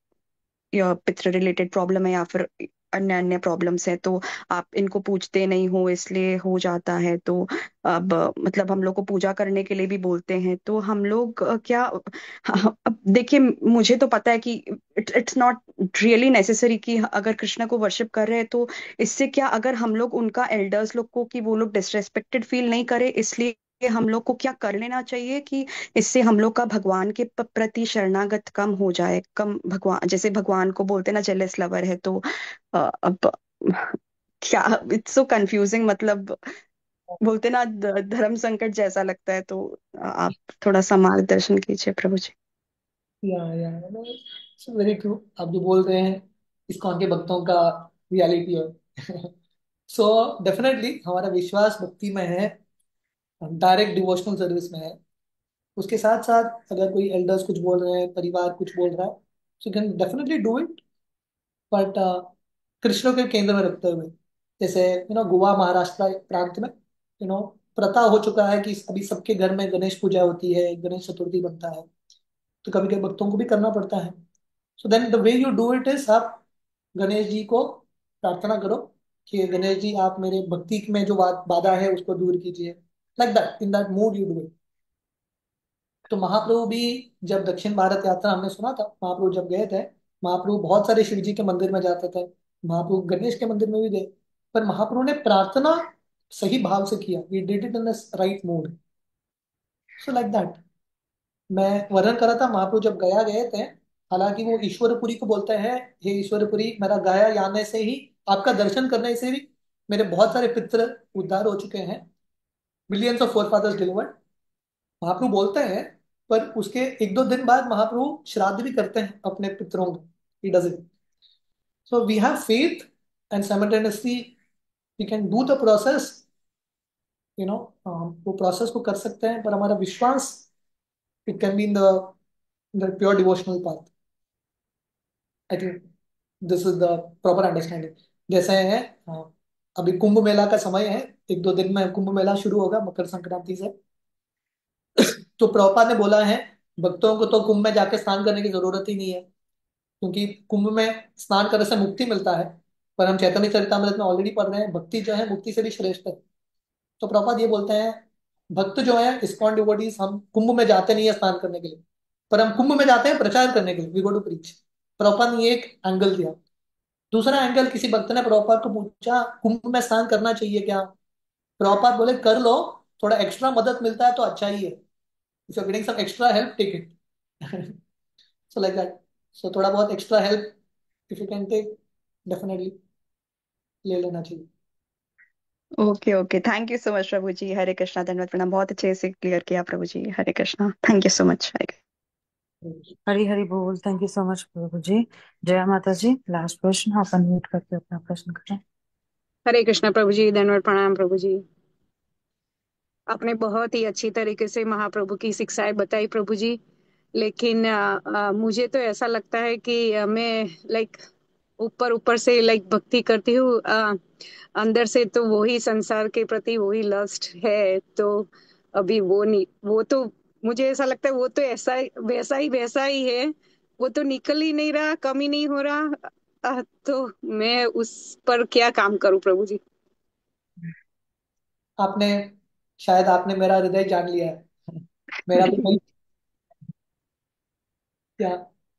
या पितृ रिलेटेड प्रॉब्लम है या फिर अन्य अन्य प्रॉब्लम्स है, तो आप इनको पूछते नहीं हो इसलिए हो जाता है, तो अब मतलब हम लोग को पूजा करने के लिए भी बोलते हैं, तो हम लोग क्या अब देखिए, मुझे तो पता है कि इट्स नॉट रियली नेसेसरी कि अगर कृष्ण को वर्शिप कर रहे हैं तो इससे क्या, अगर हम लोग उनका एल्डर्स लोग को कि वो लोग डिसरेस्पेक्टेड फील नहीं करे, इसलिए हम लोग को क्या कर लेना चाहिए कि इससे हम लोग का भगवान के प्रति शरणागत कम हो जाए, कम, भगवान जैसे भगवान को बोलते हैं ना जेलस लवर है, तो अब क्या, इट्स सो कंफ्यूजिंग, मतलब बोलते ना धर्म संकट जैसा लगता है, तो आप थोड़ा सा मार्गदर्शन कीजिए प्रभु जी। या वेरी ट्रू, आप जो बोल रहे हैं इस्कॉन के भक्तों का रियलिटी है। सो डेफिनेटली हमारा विश्वास भक्ति में है, डायरेक्ट डिवोशनल सर्विस में है। उसके साथ साथ अगर कोई एल्डर्स कुछ बोल रहे हैं, परिवार कुछ बोल रहा है, so can definitely do it, but Krishna के केंद्र में रखते हुए। जैसे गोवा महाराष्ट्र प्रांत में प्रथा हो चुका है कि अभी सबके घर में गणेश पूजा होती है, गणेश चतुर्थी बनता है, तो कभी कभी भक्तों को भी करना पड़ता है। So then the way you do it is, आप गणेश जी को प्रार्थना करो कि गणेश जी आप मेरे भक्ति में जो बाधा है उसको दूर कीजिए, like that, in that mood you do it. तो महाप्रभु भी जब दक्षिण भारत यात्रा हमने सुना था, महाप्रभु जब गए थे, महाप्रभु बहुत सारे शिव जी के मंदिर में जाते थे, महाप्रभु गणेश के मंदिर में भी गए, पर महाप्रभु ने प्रार्थना सही भाव से किया, we did it in the right mood. So like that, मैं वर्णन कर रहा था महाप्रभु जब गया गए थे, हालांकि वो ईश्वरपुरी को बोलते हैं, हे ईश्वरपुरी, मेरा गया आने से ही, आपका दर्शन करने से भी मेरे बहुत सारे पितृ उद्धार हो चुके हैं, millions of forefathers delivered, Mahaprabhu बोलते हैं। पर उसके एक दो दिन बाद महाप्रभु श्राद्ध भी करते हैं अपने पितरों को, he does it. So we have faith and simultaneously we can do the process, वो प्रोसेस को कर सकते हैं, पर हमारा विश्वास it can be in the pure devotional path. I think this is the proper understanding. जैसे है, अभी कुंभ मेला का समय है, एक दो दिन में कुंभ मेला शुरू होगा मकर संक्रांति से। तो प्रभुपाद ने बोला है भक्तों को तो कुंभ में जाके स्नान करने की जरूरत ही नहीं है, क्योंकि कुंभ में स्नान करने से मुक्ति मिलता है। पर हम चैतन्य चरितामृत में ऑलरेडी पढ़ रहे हैं भक्ति जो है मुक्ति से भी श्रेष्ठ है। तो प्रभुपाद ये बोलते हैं भक्त जो है इस्कॉन डिवोटीज, हम कुंभ में जाते नहीं है स्नान करने के लिए, पर हम कुंभ में जाते हैं प्रचार करने के लिए, we go to preach. Prabhupada ने ये एक एंगल दिया। दूसरा एंगल, किसी भक्त ने प्रभुपाद को पूछा कुंभ में स्नान करना चाहिए क्या, प्रभुपाद बोले कर लो, थोड़ा एक्स्ट्रा मदद मिलता है तो अच्छा ही है, if you are getting some extra help take it. So like that, so थोड़ा बहुत extra help if you can take, definitely ले लेना चाहिए। Okay okay, thank you so much Prabhu ji, Hare Krishna, धन्यवाद, प्रणाम, बहुत अच्छे से क्लियर किया Prabhu ji, Hare Krishna, thank you so much, Hare Hari Hari बोल। Thank you so much Prabhu ji. जय माता जी। लास्ट प्रश्न, आप अनम्यूट करके अपना प्रश्न करें। हरे कृष्णा प्रभु जी, धन्यवाद, प्रणाम प्रभु जी। आपने बहुत ही अच्छी तरीके से महाप्रभु की शिक्षाएं बताई प्रभु जी, लेकिन मुझे तो ऐसा लगता है कि मैं लाइक ऊपर ऊपर से लाइक भक्ति करती हूँ, अंदर से तो वही संसार के प्रति वही लस्ट है, तो अभी वो नहीं, वो तो मुझे ऐसा लगता है वो तो ऐसा वैसा ही है। वो तो निकल ही नहीं रहा, कम ही नहीं हो रहा। तो मैं उस पर क्या काम करूं प्रभु जी? आपने शायद आपने मेरा हृदय जान लिया है। मेरा भी वही क्या।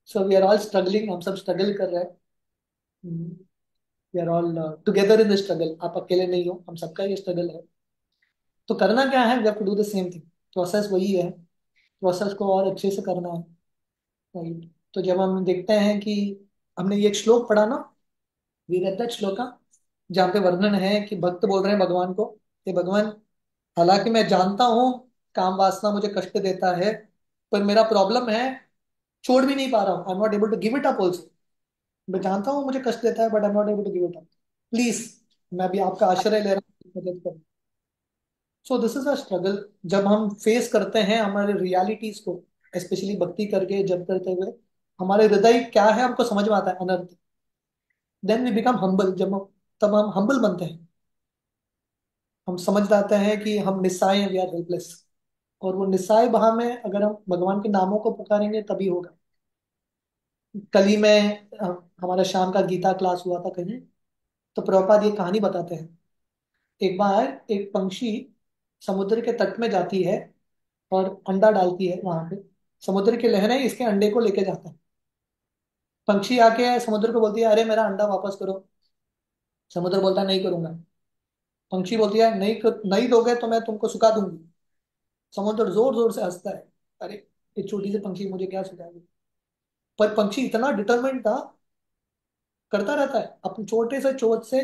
So we are all struggling, हम सब स्ट्रगल कर रहे हैं। We are all together in the struggle, आप अकेले नहीं हो, हम सबका ये स्ट्रगल है। तो करना क्या है, we have to do the same thing. Process वही है, प्रोसेस को और अच्छे से करना है। राइट। तो जब हम देखते हैं कि हमने ये एक श्लोक पढ़ा ना, वी रेड दैट श्लोका, जहाँ पे वर्णन है कि भक्त बोल रहे हैं भगवान को कि भगवान, हालांकि मैं जानता हूँ काम वासना मुझे कष्ट देता है, पर मेरा प्रॉब्लम है, छोड़ भी नहीं पा रहा हूँ। I am not able to give it up also. मैं जानता हूँ मुझे कष्ट देता है, but I am not able to give it up. Please, मैं भी आपका आश्रय ले रहा हूँ, मदद करें। So this is a struggle. जब हम फेस करते हैं हमारे रियलिटीज को, स्पेशली भक्ति करके जब करते हुए, हमारे हृदय क्या है हमको समझ में आता है, अनर्थ। Then we become humble. तब हम हम्बल बनते हैं। हम समझ जाते हैं कि हम निस्सहाय हैं, वी आर हेल्पलेस। और वो निस्सहाय भाव में अगर हम भगवान के नामों को पुकारेंगे तभी होगा। कल ही में हमारा शाम का गीता क्लास हुआ था कहीं, तो प्रभुपाद ये कहानी बताते हैं। एक बार एक पंक्षी समुद्र के तट में जाती है और अंडा डालती है वहां पे। समुद्र की लहरें इसके अंडे को लेके जाते हैं। पंक्षी आके समुद्र को बोलती है, अरे मेरा अंडा वापस करो। समुद्र बोलता है, नहीं करूंगा। पंक्षी बोलती है, नहीं नहीं दोगे तो मैं तुमको सुखा दूंगी। समुद्र जोर जोर से हंसता है, अरे ये छोटी सी पंक्षी मुझे क्या सुखाएगी। पर पंक्षी इतना डिटरमिन्ड था, करता रहता है अपने छोटे से चोंच से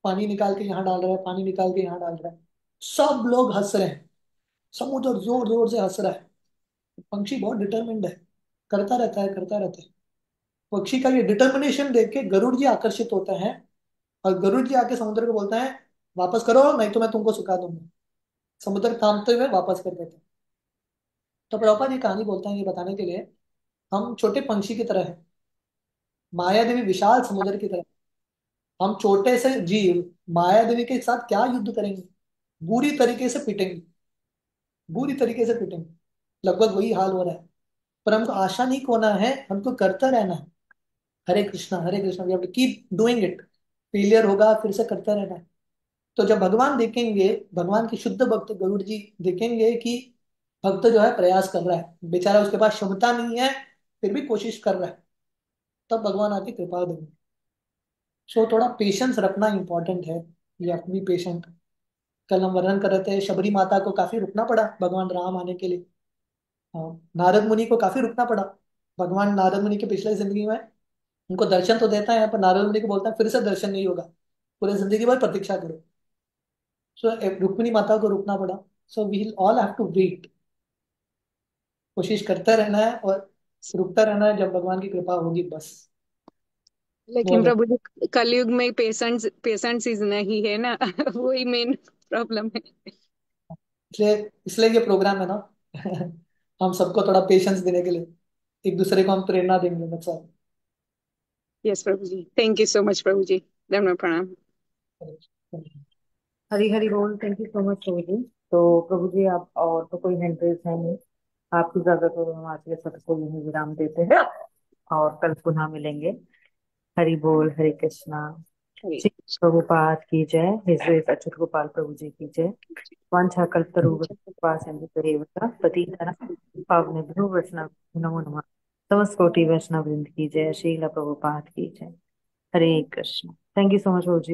पानी निकाल के यहाँ डाल रहा है, पानी निकाल के यहाँ डाल रहा है। सब लोग हंस रहे हैं, समुद्र जोर जोर से हंस रहा है। पंक्षी बहुत डिटरमिन्ड है, करता रहता है, करता रहता है। पक्षी का ये डिटर्मिनेशन देख के गरुड़ जी आकर्षित होते हैं, और गरुड़ जी आके समुद्र को बोलता है, वापस करो नहीं तो मैं तुमको सुखा दूंगा। समुद्र कांपते हुए वापस कर देते हैं। तो प्रभुपाद ये कहानी बोलता है ये बताने के लिए, हम छोटे पंछी की तरह है, माया देवी विशाल समुद्र की तरह। हम छोटे से जीव माया देवी के साथ क्या युद्ध करेंगे, बुरी तरीके से पिटेंगे, बुरी तरीके से पिटेंगे। लगभग वही हाल हो रहा है। पर हमको आशा नहीं खोना है, हमको करता रहना है। Hare Krishna, we have to keep doing it. Failure होगा, फिर से करते रहना है। तो जब भगवान देखेंगे, भगवान के शुद्ध भक्त गरुड़ जी देखेंगे कि भक्त जो है प्रयास कर रहा है, बेचारा उसके पास क्षमता नहीं है फिर भी कोशिश कर रहा है, तब भगवान आके कृपा देंगे। सो थोड़ा पेशेंस रखना इंपॉर्टेंट है। ये अपनी पेशेंट। कल हम वर्णन कर रहे थे, शबरी माता को काफी रुकना पड़ा भगवान राम आने के लिए। हाँ, नारद मुनि को काफी रुकना पड़ा। भगवान नारद मुनि के पिछले जिंदगी में उनको दर्शन तो देता है, पर नारद मुनि को बोलता है फिर से दर्शन नहीं होगा, पूरे जिंदगी भर प्रतीक्षा करो। सो रुक्मिणी माता को रुकना पड़ा। So we all have to wait. कोशिश करते रहना है और रुकता रहना है, जब भगवान की कृपा होगी बस। वो हो लेकिन जाए। प्रभु जी कलयुग में पेशेंस इज नहीं है ना। वही मेन प्रॉब्लम है। इसलिए इसलिए ये प्रोग्राम है ना। हम सबको थोड़ा पेशेंस देने के लिए, एक दूसरे को हम प्रेरणा देंगे, बच्चा। Yes Prabhu ji, thank you so much Prabhu ji. धन्यवाद, प्रणाम। हरी हरी बोल। Thank you so much Prabhu ji. तो प्रभु जी आप और तो कोई हैंड रेज है नहीं, आपकी इजाजत हो तो हम आज के सत्र को यहीं विराम देते हैं और कल पुनः मिलेंगे। हरि बोल, हरे कृष्णा। श्री प्रभुपाद की जय। हिज ग्रेस अच्युत गोपाल प्रभु जी की जय। वांछा कल्पतरुभ्यः सिंधुभ्यः पतितानां पावनेभ्यो वैष्णवेभ्यो नमो नमः। समस्त कोटि वैष्णव वृंद की जय। श्रील प्रभुपाद की जय। Hare Krishna. Thank you so much Prabhu ji.